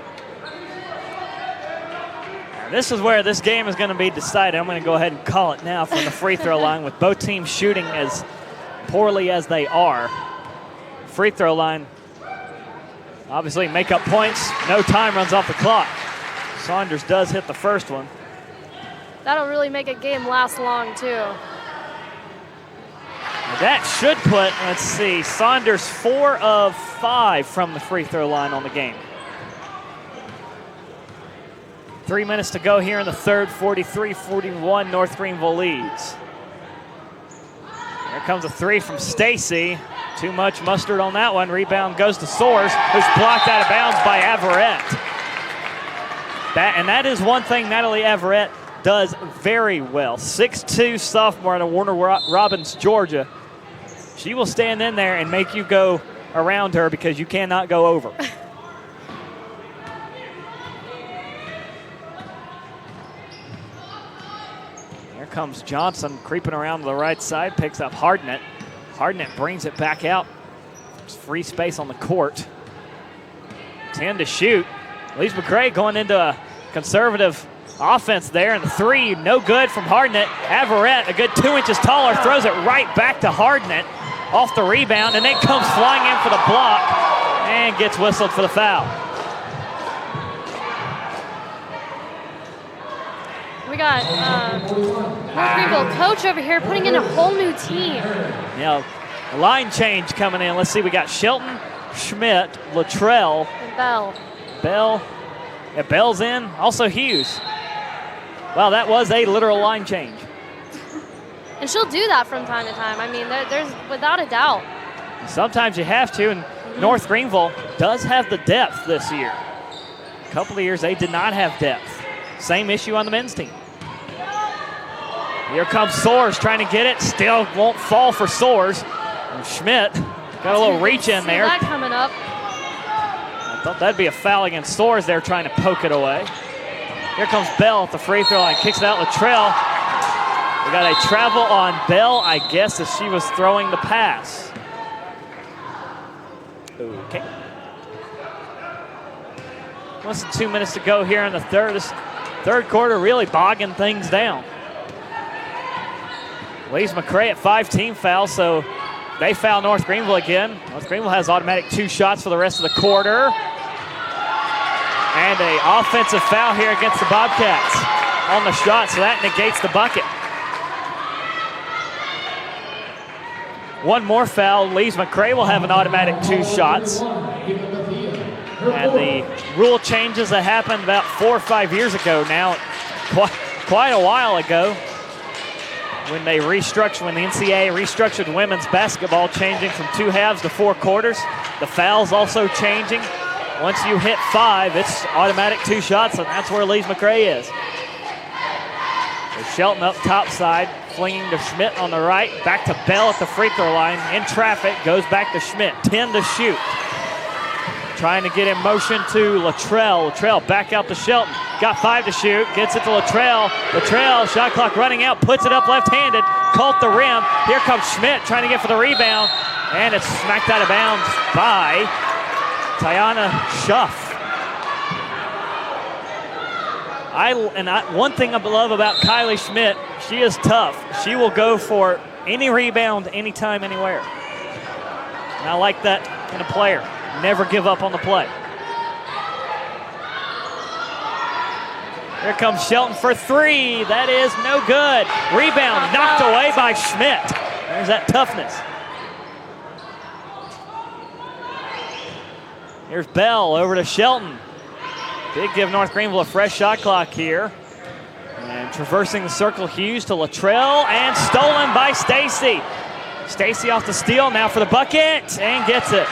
This is where this game is going to be decided. I'm going to go ahead and call it now from the free throw line, with both teams shooting as poorly as they are. Free throw line, obviously make up points. No time runs off the clock. Saunders does hit the first one. That'll really make a game last long, too. That should put, let's see, Saunders 4 of 5 from the free throw line on the game. 3 minutes to go here in the third, 43-41, North Greenville leads. Here comes a three from Stacy. Too much mustard on that one. Rebound goes to Soares, who's blocked out of bounds by Averett. And that is one thing Natalie Averett does very well. 6'2" sophomore out of Warner Robins, Georgia. She will stand in there and make you go around her because you cannot go over. Here comes Johnson creeping around to the right side, picks up Hardnett. Hardnett brings it back out. There's free space on the court. 10 to shoot. Lees-McRae going into a conservative offense there, and the three, no good from Hardnett. Averett, a good 2 inches taller, throws it right back to Hardnett off the rebound, and then comes flying in for the block and gets whistled for the foul. We got North Greenville coach over here putting in a whole new team. Yeah, a line change coming in. Let's see, we got Shelton, Schmidt, Luttrell, And Bell. Bell. Yeah, Bell's in. Also Hughes. Well, that was a literal line change. And she'll do that from time to time. I mean, there's without a doubt. Sometimes you have to, and North Greenville does have the depth this year. A couple of years they did not have depth. Same issue on the men's team. Here comes Soares trying to get it. Still won't fall for Soares. And Schmidt got a little reach in there. That coming up. I thought that'd be a foul against Soares there, trying to poke it away. Here comes Bell at the free throw line, kicks it out. Luttrell. We got a travel on Bell, I guess, as she was throwing the pass. Okay. Less than 2 minutes to go here in the third. This third quarter really bogging things down. Lees-McRae at 5 team fouls, so they foul North Greenville again. North Greenville has automatic 2 shots for the rest of the quarter. And an offensive foul here against the Bobcats on the shot, so that negates the bucket. One more foul, Lees-McRae will have an automatic 2 shots. And the rule changes that happened about 4 or 5 years ago now, quite a while ago, when the NCAA restructured women's basketball, changing from 2 halves to 4 quarters. The foul's also changing. Once you hit 5, it's automatic 2 shots, and that's where Lees-McRae is. So Shelton up top side, flinging to Schmidt on the right. Back to Bell at the free throw line. In traffic, goes back to Schmidt. 10 to shoot. Trying to get in motion to Luttrell. Luttrell back out to Shelton. Got 5 to shoot. Gets it to Luttrell. Luttrell, shot clock running out. Puts it up left-handed. Caught the rim. Here comes Schmidt trying to get for the rebound. And it's smacked out of bounds by Tiana Schuff. One thing I love about Kylie Schmidt, she is tough. She will go for any rebound, anytime, anywhere. And I like that in a player. Never give up on the play. Here comes Shelton for 3. That is no good. Rebound knocked away by Schmidt. There's that toughness. Here's Bell over to Shelton. Did give North Greenville a fresh shot clock here. And traversing the circle, Hughes to Luttrell, and stolen by Stacy. Stacy off the steal, now for the bucket, and gets it.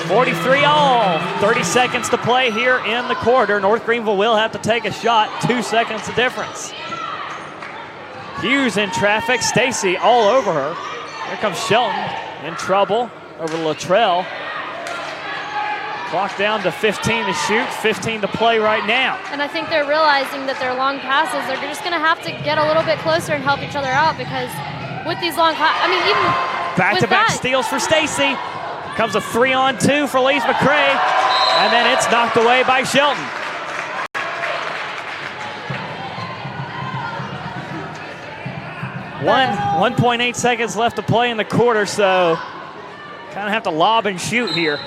43 all. 30 seconds to play here in the quarter. North Greenville will have to take a shot. 2 seconds the difference. Hughes in traffic. Stacy all over her. Here comes Shelton in trouble over Luttrell. Clock down to 15 to shoot, 15 to play right now. And I think they're realizing that their long passes, they're just going to have to get a little bit closer and help each other out, because with these long even back-to-back steals for Stacy. Comes a 3-on-2 for Lees-McRae, and then it's knocked away by Shelton. One 1.8 seconds left to play in the quarter, so kind of have to lob and shoot here.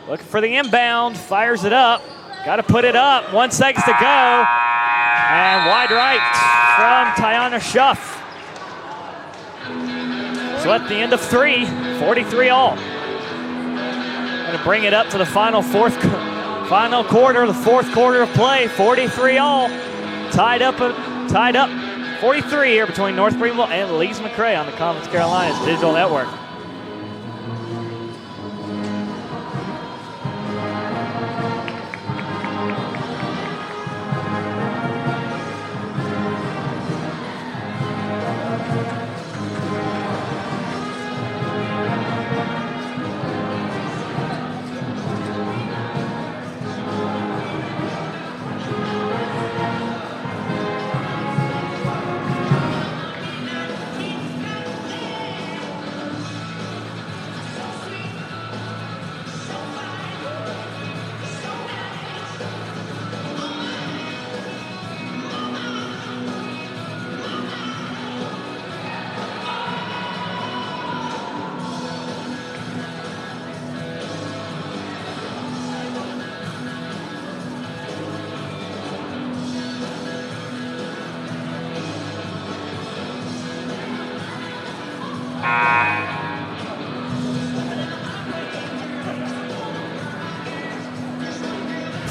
Looking for the inbound, fires it up. Got to put it up. 1 second to go. And wide right from Tiana Schuff. So at the end of 3, 43 all. Going to bring it up to the final quarter, the 4th quarter of play. 43 all. Tied up 43 here between North Greenville and Lees-McRae on the Conference Carolinas Digital Network.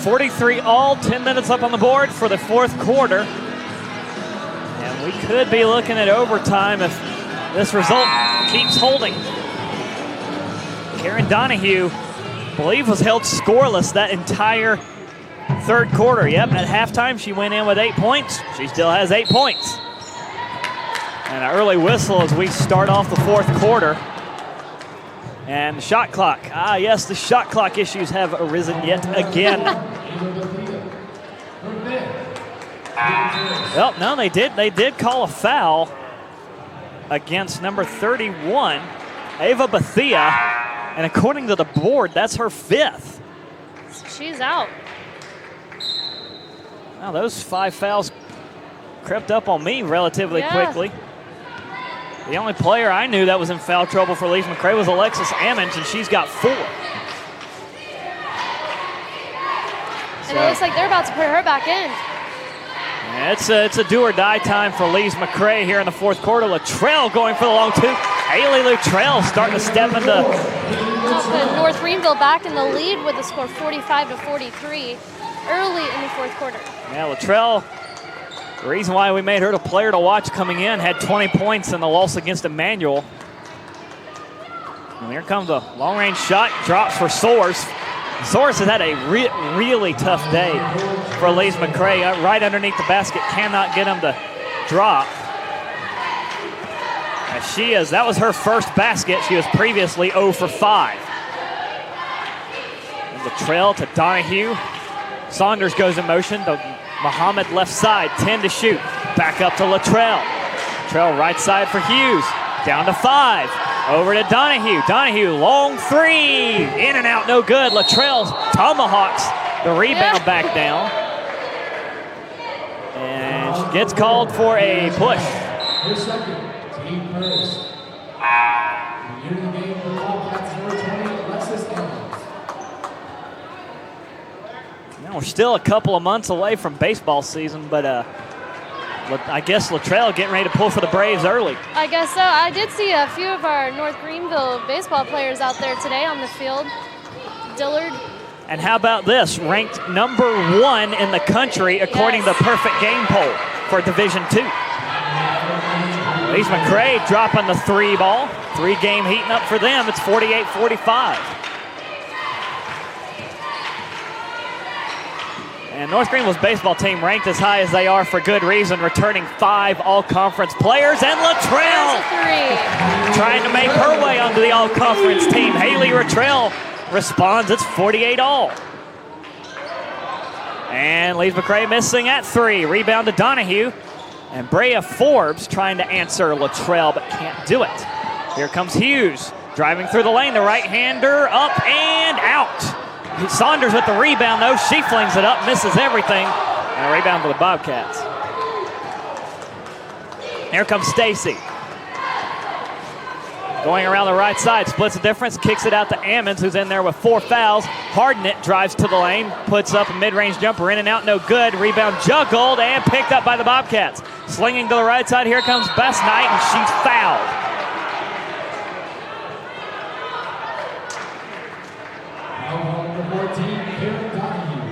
.43 all, 10 minutes up on the board for the 4th quarter. And we could be looking at overtime if this result keeps holding. Karen Donahue, I believe, was held scoreless that entire 3rd quarter. Yep, at halftime she went in with 8 points. She still has 8 points. And an early whistle as we start off the 4th quarter. And the shot clock. Ah, yes, the shot clock issues have arisen yet again. Well, no, they did call a foul against number 31, Ava Bethia. And according to the board, that's her 5th. She's out. Wow, those 5 fouls crept up on me relatively quickly. The only player I knew that was in foul trouble for Lees-McRae was Alexis Ammons, and she's got 4. And it looks like they're about to put her back in. It's a do-or-die time for Lees-McRae here in the fourth quarter. Luttrell going for the long two. Haley Luttrell starting to step into... Put North Greenville back in the lead with the score 45-43 early in the fourth quarter. Yeah, Luttrell, the reason why we made her the player to watch coming in, had 20 points in the loss against Emmanuel. And here comes a long-range shot, drops for Soares. Soares has had a really tough day for Lees-McRae. Right underneath the basket, cannot get him to drop. As that was her first basket. She was previously 0 for 5. And Luttrell to Donahue. Saunders goes in motion to Muhammad left side, 10 to shoot. Back up to Luttrell. Luttrell right side for Hughes. Down to 5. Over to Donahue. Donahue, long three. In and out, no good. Luttrell tomahawks the rebound back down. And she gets called for a push. Her second, team first. Beginning the game for the Bobcats, number 20, Alexis Evans. Now we're still a couple of months away from baseball season, but I guess Luttrell getting ready to pull for the Braves early. I guess so. I did see a few of our North Greenville baseball players out there today on the field. Dillard. And how about this? Ranked number 1 in the country according to Perfect Game Poll for Division II. Lees-McRae dropping the 3 ball. 3-game heating up for them. It's 48-45. And North Greenville's baseball team ranked as high as they are for good reason, returning 5 all-conference players. And Luttrell trying to make her way onto the all-conference team. Haley Luttrell responds. It's 48-all. And Lees-McRae missing at 3. Rebound to Donahue. And Brea Forbes trying to answer Luttrell, but can't do it. Here comes Hughes, driving through the lane. The right-hander up and out. Saunders with the rebound, though. She flings it up, misses everything. And a rebound for the Bobcats. Here comes Stacy. Going around the right side, splits the difference, kicks it out to Ammons, who's in there with 4 fouls. Hardnett drives to the lane, puts up a mid-range jumper, in and out, no good. Rebound juggled and picked up by the Bobcats. Slinging to the right side, here comes Best Knight, and she's fouled.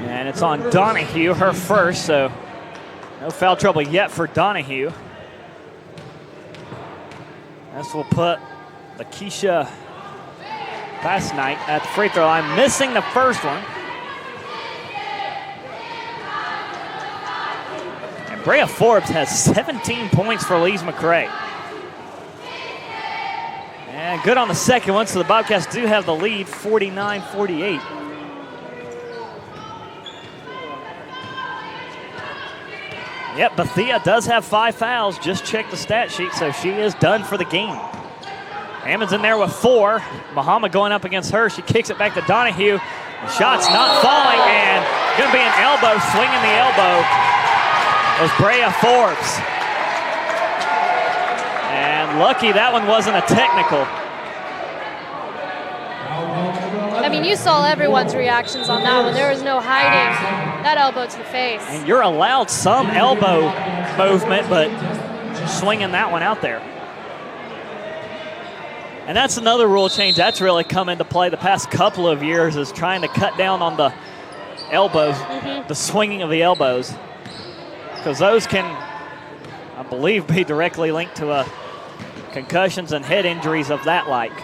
And it's on Donahue, her first, so no foul trouble yet for Donahue. This will put Lakeisha Best Knight at the free throw line, missing the first one. And Brea Forbes has 17 points for Lees-McRae. And good on the second one, so the Bobcats do have the lead, 49-48. Yep, Bethia does have 5 fouls. Just check the stat sheet, so she is done for the game. Ammons in there with 4. Muhammad going up against her. She kicks it back to Donahue. The shot's not falling, and going to be an elbow. Swinging the elbow was Brea Forbes. And lucky that one wasn't a technical. I mean, you saw everyone's reactions on that one. There was no hiding that elbow to the face. And you're allowed some elbow movement, but swinging that one out there. And that's another rule change that's really come into play the past couple of years, is trying to cut down on the elbows, the swinging of the elbows, because those can, I believe, be directly linked to concussions and head injuries of that like.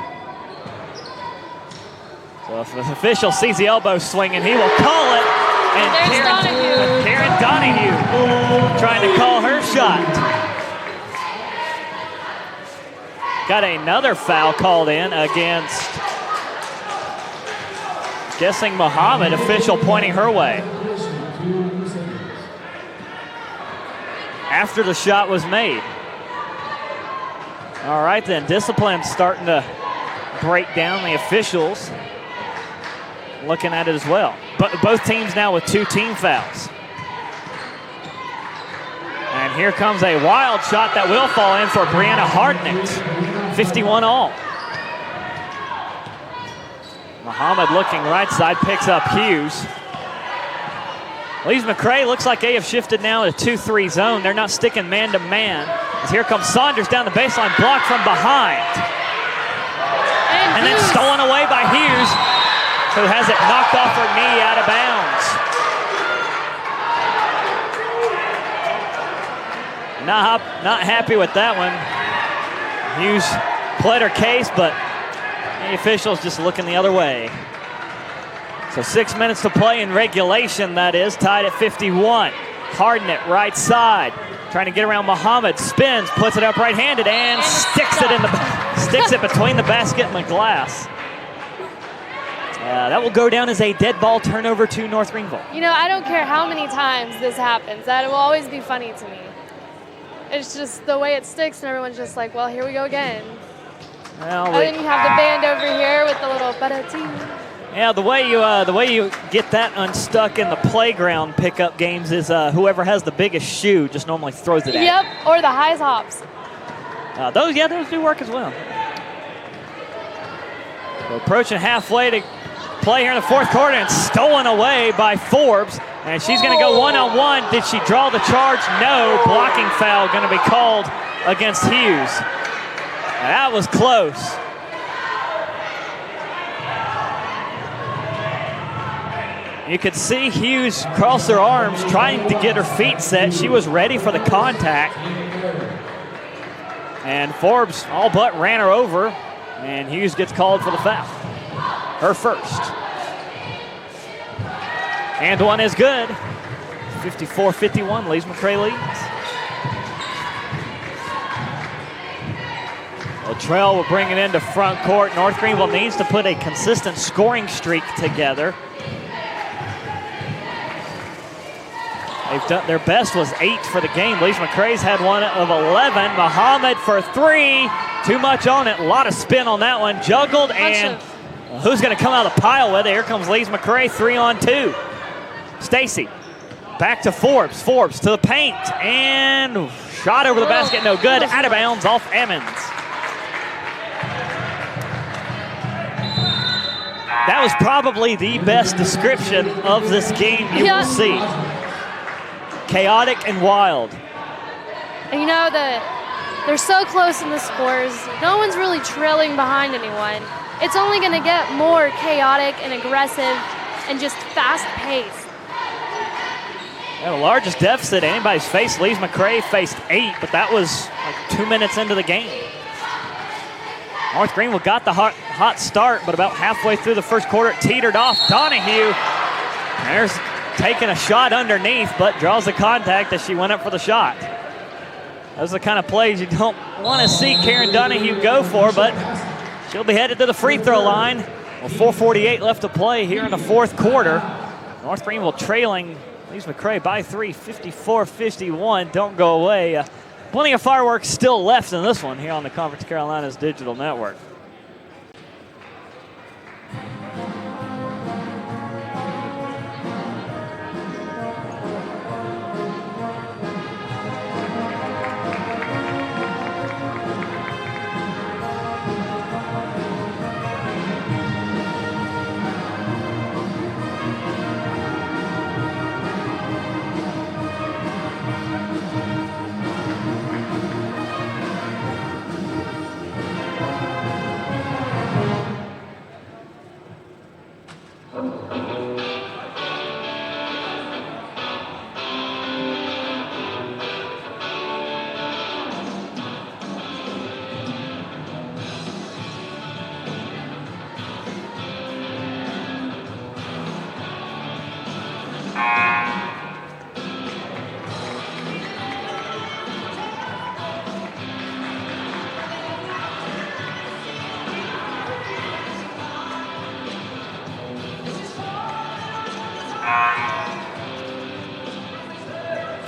So if the official sees the elbow swinging, he will call it. And Karen Donahue trying to call her shot. Got another foul called in against, guessing Muhammad, official pointing her way. After the shot was made. All right then, discipline starting to break down. The officials looking at it as well. But both teams now with 2 team fouls. And here comes a wild shot that will fall in for Brianna Hardnett. 51-all. Muhammad looking right side, picks up Hughes. Lees-McRae looks like they have shifted now to 2-3 zone. They're not sticking man-to-man. As here comes Saunders down the baseline, blocked from behind. And then stolen away by Hughes, who has it knocked off her knee out of bounds. Not happy with that one. Hughes pled her case, but the officials just looking the other way. So 6 minutes to play in regulation, that is, tied at 51. Harden it right side, trying to get around Muhammad, spins, puts it up right-handed, and sticks it between the basket and the glass. That will go down as a dead ball turnover to North Greenville. You know, I don't care how many times this happens. That will always be funny to me. It's just the way it sticks, and everyone's just like, well, here we go again. Well, and then you have the band over here with the little ba-da-ting. Yeah, the way you get that unstuck in the playground pickup games is whoever has the biggest shoe just normally throws it at Yep, or the highs hops. Those do work as well. We're approaching halfway to play here in the fourth quarter, and stolen away by Forbes. And she's going to go one-on-one. Did she draw the charge? No. Blocking foul going to be called against Hughes. That was close. You could see Hughes cross her arms, trying to get her feet set. She was ready for the contact. And Forbes all but ran her over, and Hughes gets called for the foul. Her first. And one is good. 54-51, Lees-McRae leads. Latrell will bring it into front court. North Greenville needs to put a consistent scoring streak together. They've done their best was 8 for the game. Lees-McRae's had one of 11. Muhammad for 3. Too much on it. A lot of spin on that one. Juggled, and who's going to come out of the pile with it? Here comes Lees-McRae, 3-on-2. Stacy back to Forbes. Forbes to the paint, and shot over the basket, no good. Out of bounds off Emmons. That was probably the best description of this game you will see. Chaotic and wild. And you know that they're so close in the scores. No one's really trailing behind anyone. It's only going to get more chaotic and aggressive and just fast-paced. Yeah, the largest deficit anybody's faced. Lees-McRae faced 8, but that was like 2 minutes into the game. North Greenville got the hot start, but about halfway through the first quarter, it teetered off. Donahue, there's taking a shot underneath, but draws the contact as she went up for the shot. Those are the kind of plays you don't want to see Karen Donahue go for, but she'll be headed to the free throw line. Well, 4:48 left to play here in the fourth quarter. North Greenville trailing Lees-McRae by 3, 54-51. Don't go away. Plenty of fireworks still left in this one here on the Conference Carolinas Digital Network.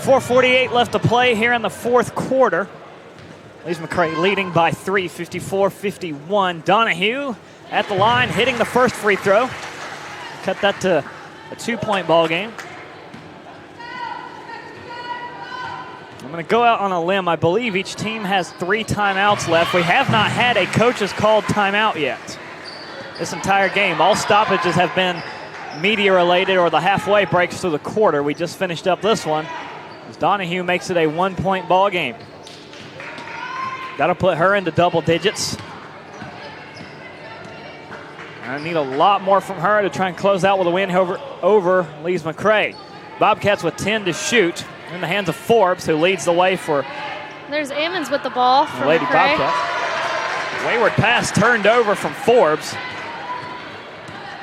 .448 left to play here in the fourth quarter. Lees-McRae leading by 3, 54-51. Donahue at the line, hitting the first free throw. Cut that to a 2-point ball game. I'm going to go out on a limb. I believe each team has 3 timeouts left. We have not had a coach's called timeout yet this entire game. All stoppages have been media related or the halfway breaks through the quarter. We just finished up this one as Donahue makes it a 1-point ball game. That'll put her into double digits. I need a lot more from her to try and close out with a win over Lees-McRae. Bobcats with 10 to shoot in the hands of Forbes, who leads the way for There's Ammons with the ball the from Lady McRae. Bobcats. Wayward pass turned over from Forbes.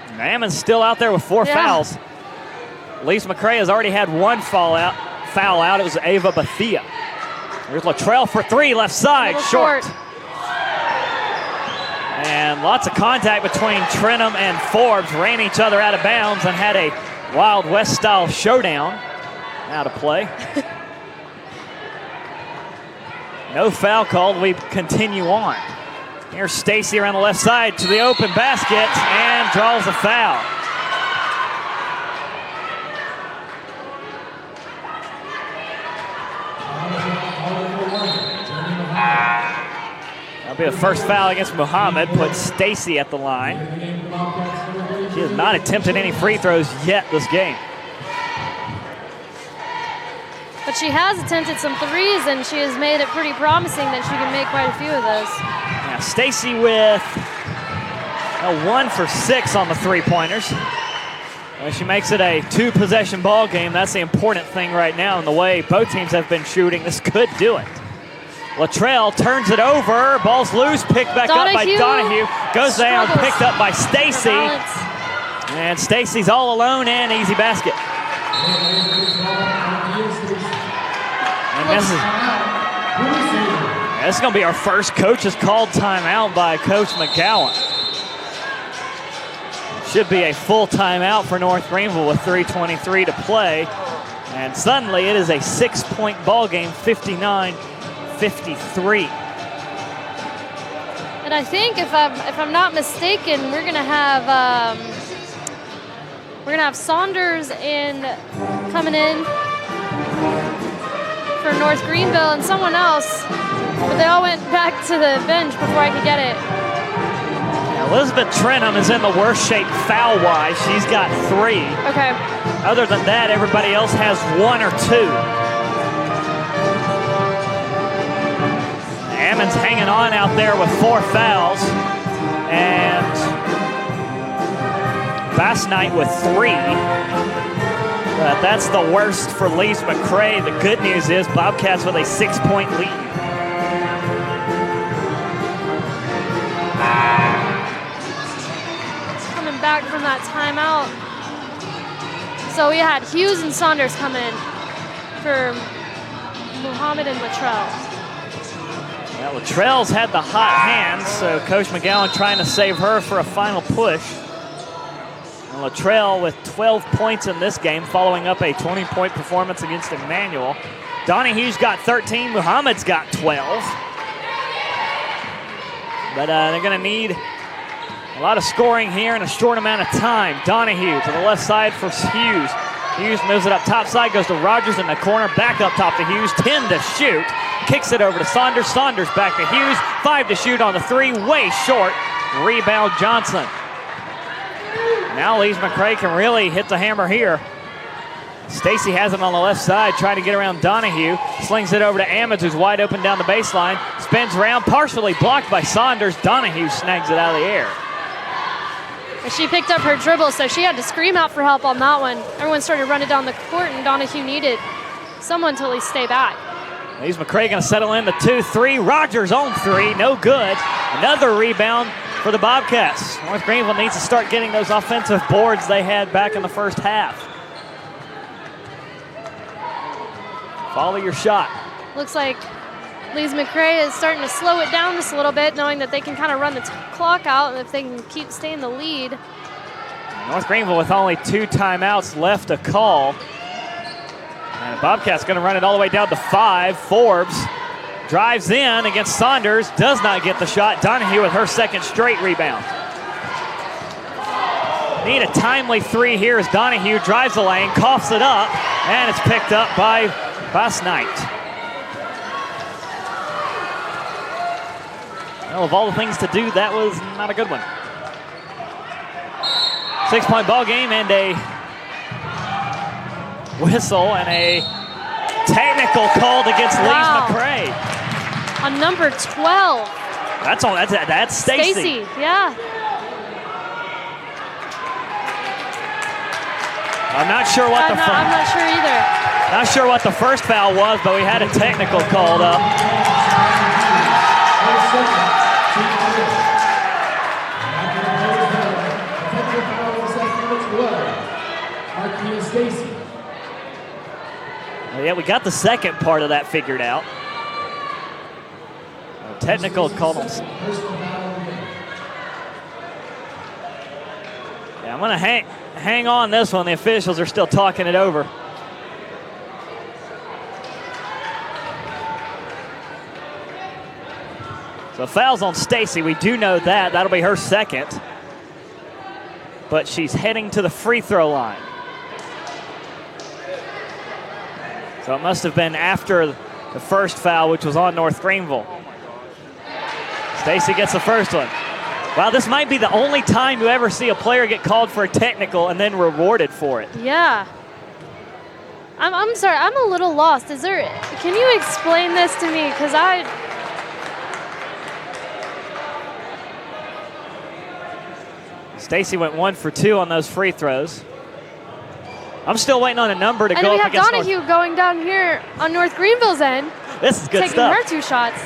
And Ammons still out there with 4 fouls. Lees-McRae has already had 1 foul out. It was Ava Bethia. Here's Latrell for 3, left side, short. And lots of contact between Trenum and Forbes. Ran each other out of bounds and had a Wild West style showdown. Out of play. No foul called. We continue on. Here's Stacy around the left side to the open basket and draws a foul. That'll be the first foul against Muhammad. Puts Stacy at the line. She has not attempted any free throws yet this game. But she has attempted some threes, and she has made it pretty promising that she can make quite a few of those. Now Stacy with a 1 for 6 on the three-pointers. She makes it a 2-possession ball game. That's the important thing right now in the way both teams have been shooting. This could do it. Latrell turns it over. Ball's loose, picked back up by Donahue. Goes down, picked up by Stacy. And Stacy's all alone and easy basket. And this is going to be our first coach's called timeout by Coach McGowan. Should be a full timeout for North Greenville with 3:23 to play. And suddenly it is a 6-point ball game, 59-53. And I think if I'm not mistaken, we're gonna have Saunders coming in for North Greenville and someone else, but they all went back to the bench before I could get it. Elizabeth Trenum is in the worst shape foul-wise. She's got 3. Okay. Other than that, everybody else has 1 or 2. Ammons hanging on out there with 4 fouls. And Bass Knight with 3. But that's the worst for Lees-McRae. The good news is Bobcats with a 6-point lead. Coming back from that timeout. So we had Hughes and Saunders come in for Muhammad and Latrell. Well, Latrell's had the hot hands, so Coach McGowan trying to save her for a final push. And Latrell with 12 points in this game, following up a 20-point performance against Emmanuel. Donahue's got 13, Muhammad's got 12. But they're going to need a lot of scoring here in a short amount of time. Donahue to the left side for Hughes. Hughes moves it up top side, goes to Rogers in the corner, back up top to Hughes, 10 to shoot. Kicks it over to Saunders. Saunders back to Hughes, 5 to shoot on the 3, way short. Rebound Johnson. Now Lees-McRae can really hit the hammer here. Stacy has it on the left side, trying to get around Donahue. Slings it over to Ammons, who's wide open down the baseline. Spins around, partially blocked by Saunders. Donahue snags it out of the air. And she picked up her dribble, so she had to scream out for help on that one. Everyone started running down the court, and Donahue needed someone to at least stay back. Lees-McRae going to settle in the 2-3. Rogers on 3, no good. Another rebound for the Bobcats. North Greenville needs to start getting those offensive boards they had back in the first half. Follow your shot. Looks like Lees-McRae is starting to slow it down just a little bit, knowing that they can kind of run the clock out if they can stay in the lead. North Greenville with only 2 timeouts left to call. And the Bobcats going to run it all the way down to 5. Forbes drives in against Saunders, does not get the shot. Donahue with her second straight rebound. Need a timely 3 here as Donahue drives the lane, coughs it up, and it's picked up by Bass Knight. Well, of all the things to do, that was not a good one. 6-point ball game and a whistle and a technical called against Lees-McRae. On number 12. That's Stacy. Yeah. I'm not sure what I'm not sure either. Not sure what the first foul was, but we had a technical called up. Well, yeah, we got the second part of that figured out. Technical called on. Yeah, I'm gonna hang on this one. The officials are still talking it over. So fouls on Stacy. We do know that. That'll be her second. But she's heading to the free throw line. So it must have been after the first foul, which was on North Greenville. Stacy gets the first one. Wow, this might be the only time you ever see a player get called for a technical and then rewarded for it. Yeah. I'm sorry, I'm a little lost. Can you explain this to me? Because Stacy went 1 for 2 on those free throws. I'm still waiting on a number to go up against And we have Donahue going down here on North Greenville's end. This is good taking stuff. Her 2 shots.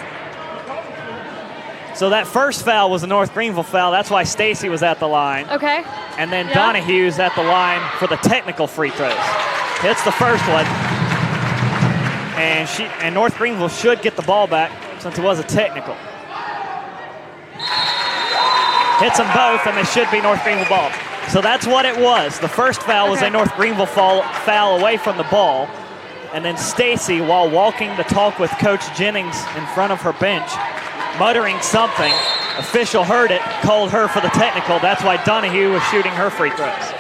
So that first foul was a North Greenville foul. That's why Stacy was at the line. Okay. And then Donahue's at the line for the technical free throws. Hits the first one. And North Greenville should get the ball back since it was a technical. Hits them both, and they should be North Greenville ball. So that's what it was. The first foul was a North Greenville foul away from the ball. And then Stacy, while walking to talk with Coach Jennings in front of her bench, muttering something, official heard it, called her for the technical. That's why Donahue was shooting her free throws.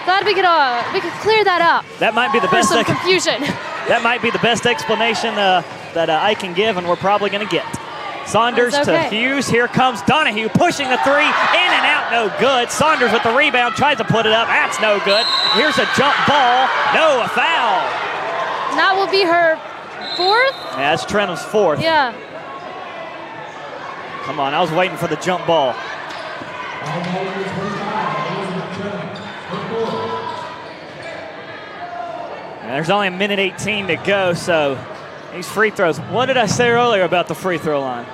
Glad we could clear that up. That might be the best confusion. That might be the best explanation that I can give, and we're probably going to get. Saunders to Hughes. Here comes Donahue pushing the three. In and out, no good. Saunders with the rebound, tries to put it up. That's no good. Here's a jump ball. No, a foul. And that will be her 4th? Yeah, that's Trentum's 4th. Yeah. Come on, I was waiting for the jump ball. And there's only a minute 18 to go, so these free throws. What did I say earlier about the free throw line?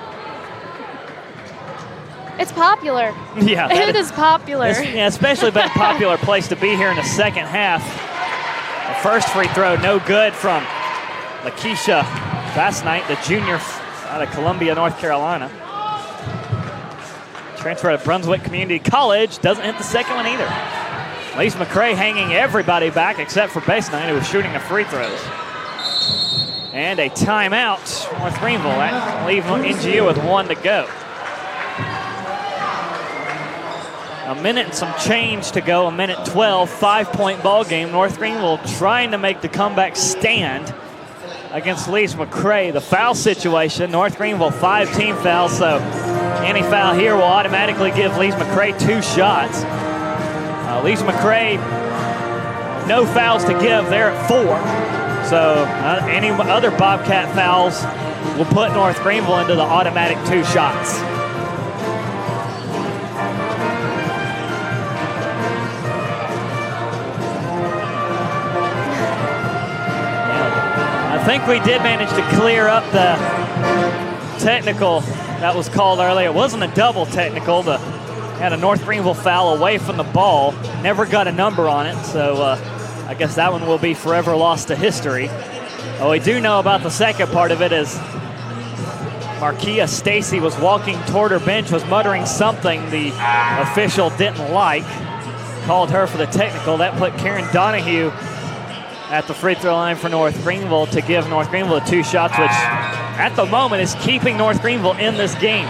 It's popular. Yeah. It is popular. Especially been a popular place to be here in the second half. The first free throw, no good from Lakeisha Bassnight, the junior out of Columbia, North Carolina. Transfer to Brunswick Community College, doesn't hit the second one either. Lees-McRae hanging everybody back except for Bassnight, who was shooting the free throws. And a timeout, North Greenville. That leaves NGU with 1 to go. A minute and some change to go, a minute 12, 5-point ball game. North Greenville trying to make the comeback stand against Lees-McRae. The foul situation, North Greenville 5 team fouls, so any foul here will automatically give Lees-McRae 2 shots. Lees-McRae, no fouls to give, they're at 4. So any other Bobcat fouls will put North Greenville into the automatic 2 shots. I think we did manage to clear up the technical that was called earlier. It wasn't a double technical. Had a North Greenville foul away from the ball. Never got a number on it, so I guess that one will be forever lost to history. What we do know about the second part of it is Marquia Stacy was walking toward her bench, was muttering something the official didn't like. Called her for the technical. That put Karen Donahue at the free throw line for North Greenville to give North Greenville 2 shots, which at the moment is keeping North Greenville in this game.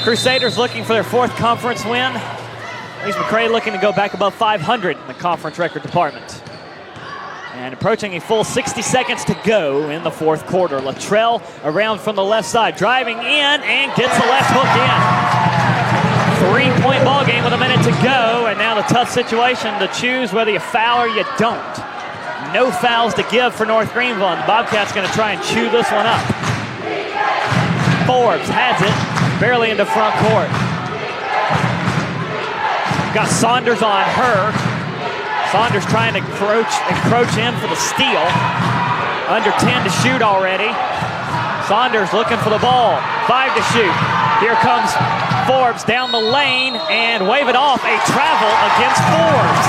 Crusaders looking for their 4th conference win. Lees-McRae looking to go back above 500 in the conference record department. And approaching a full 60 seconds to go in the 4th quarter. Luttrell around from the left side, driving in and gets the left hook in. 1-point ball game with a minute to go, and now the tough situation to choose whether you foul or you don't. No fouls to give for North Greenville, and the Bobcats going to try and chew this one up. Forbes has it, barely into front court. Got Saunders on her. Saunders trying to encroach in for the steal. Under 10 to shoot already. Saunders looking for the ball. 5 to shoot. Here comes Forbes down the lane and wave it off. A travel against Forbes.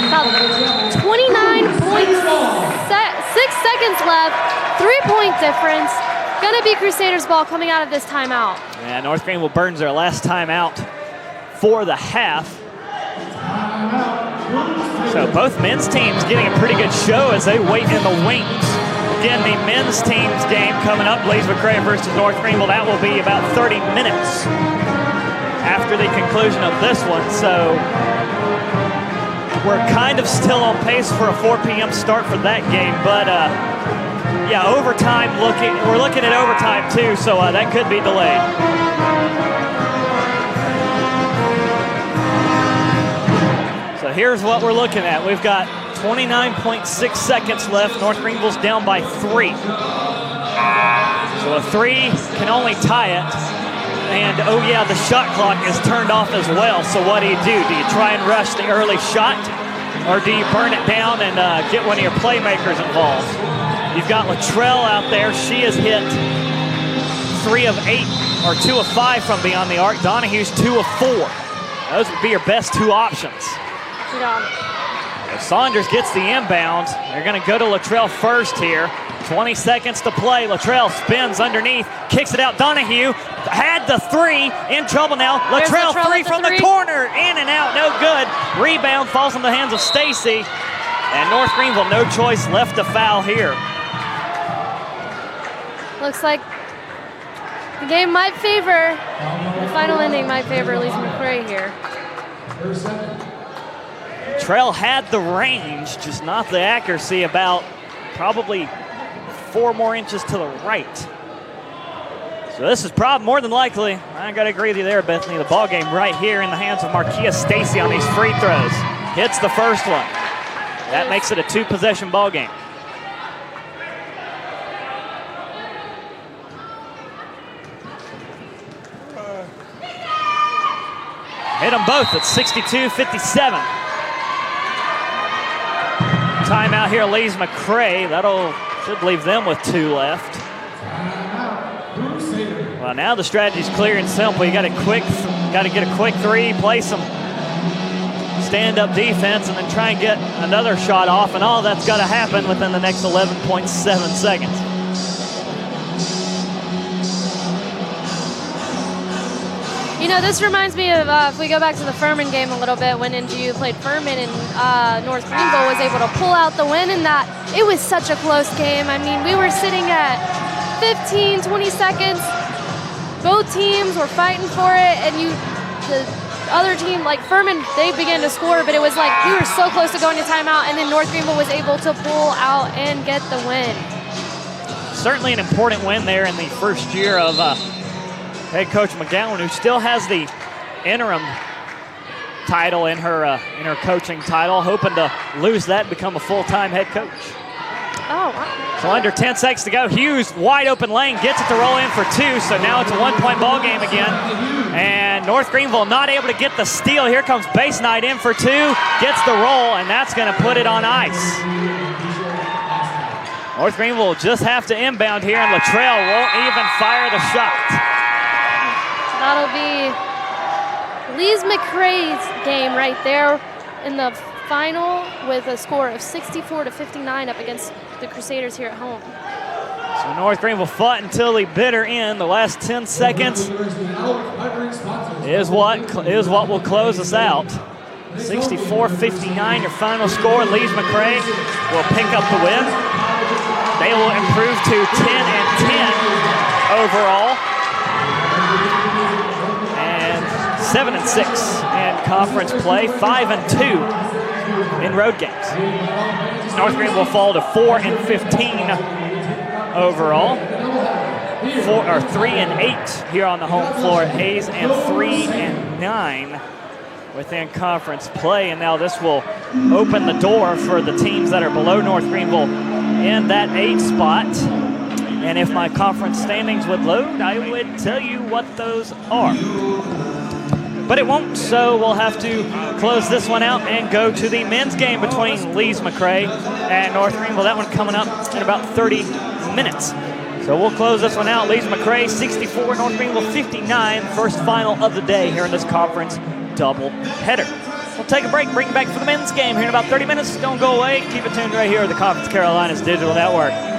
About 29.6 seconds left. 3-point difference. Gonna be Crusaders ball coming out of this timeout. Yeah, North Greenville burns their last timeout for the half. So both men's teams getting a pretty good show as they wait in the wings. Again, the men's team's game coming up, Lees-McRae versus North Greenville. That will be about 30 minutes after the conclusion of this one. So we're kind of still on pace for a 4 p.m. start for that game. But yeah, overtime we're looking at overtime too, so that could be delayed. So here's what we're looking at. We've got 29.6 seconds left. North Greenville's down by 3. So a 3 can only tie it. And oh yeah, the shot clock is turned off as well. So what do? Do you try and rush the early shot? Or do you burn it down and get one of your playmakers involved? You've got Latrell out there. She has hit 3 of 8 or 2 of 5 from beyond the arc. Donahue's 2 of 4. Those would be your best 2 options. Yeah. If Saunders gets the inbound, they're going to go to Latrell first here. 20 seconds to play. Latrell spins underneath, kicks it out. Donahue had the 3, in trouble now. Latrell 3 from the corner, in and out, no good. Rebound falls in the hands of Stacy, and North Greenville no choice left to foul here. Looks like the game might favor, the final inning might favor Lees-McRae here. Latrell had the range, just not the accuracy, about probably 4 more inches to the right. So this is probably more than likely, I gotta agree with you there, Bethany, the ball game right here in the hands of Marquia Stacy on these free throws. Hits the first one. That makes it a 2-possession ball game. Hit them both at 62-57. Timeout here, Lees-McRae. Should leave them with 2 left. Well, now the strategy's clear and simple. You got to get a quick 3, play some stand-up defense, and then try and get another shot off. And all that's got to happen within the next 11.7 seconds. You know, this reminds me of, if we go back to the Furman game a little bit, when NGU played Furman and North Greenville was able to pull out the win in that. It was such a close game. I mean, we were sitting at 15, 20 seconds. Both teams were fighting for it, and the other team, like Furman, they began to score, but it was like we were so close to going to timeout, and then North Greenville was able to pull out and get the win. Certainly an important win there in the first year of head coach McGowan, who still has the interim title in her coaching title, hoping to lose that and become a full-time head coach. Oh, wow. So under 10 seconds to go. Hughes, wide open lane, gets it to roll in for 2, so now it's a 1-point ball game again. And North Greenville not able to get the steal. Here comes Base Knight in for 2, gets the roll, and that's going to put it on ice. North Greenville will just have to inbound here, and Latrell won't even fire the shot. That'll be Lees-McRae's game right there in the final, with a score of 64-59 up against the Crusaders here at home. So North Greenville fought until the bitter end. The last 10 seconds is what will close us out. 64-59 your final score. Lees-McRae will pick up the win. They will improve to 10-10 overall. 7-6 in conference play, 5-2 in road games. North Greenville will fall to 4-15 overall. 3-8 here on the home floor at Hayes, and 3-9 within conference play. And now this will open the door for the teams that are below North Greenville in that 8 spot. And if my conference standings would load, I would tell you what those are. But it won't, so we'll have to close this one out and go to the men's game between Lees-McRae and North Greenville. That one coming up in about 30 minutes. So we'll close this one out. Lees-McRae 64, North Greenville 59. First final of the day here in this conference double header. We'll take a break, bring it back for the men's game here in about 30 minutes. Don't go away. Keep it tuned right here at the Conference Carolinas Digital Network.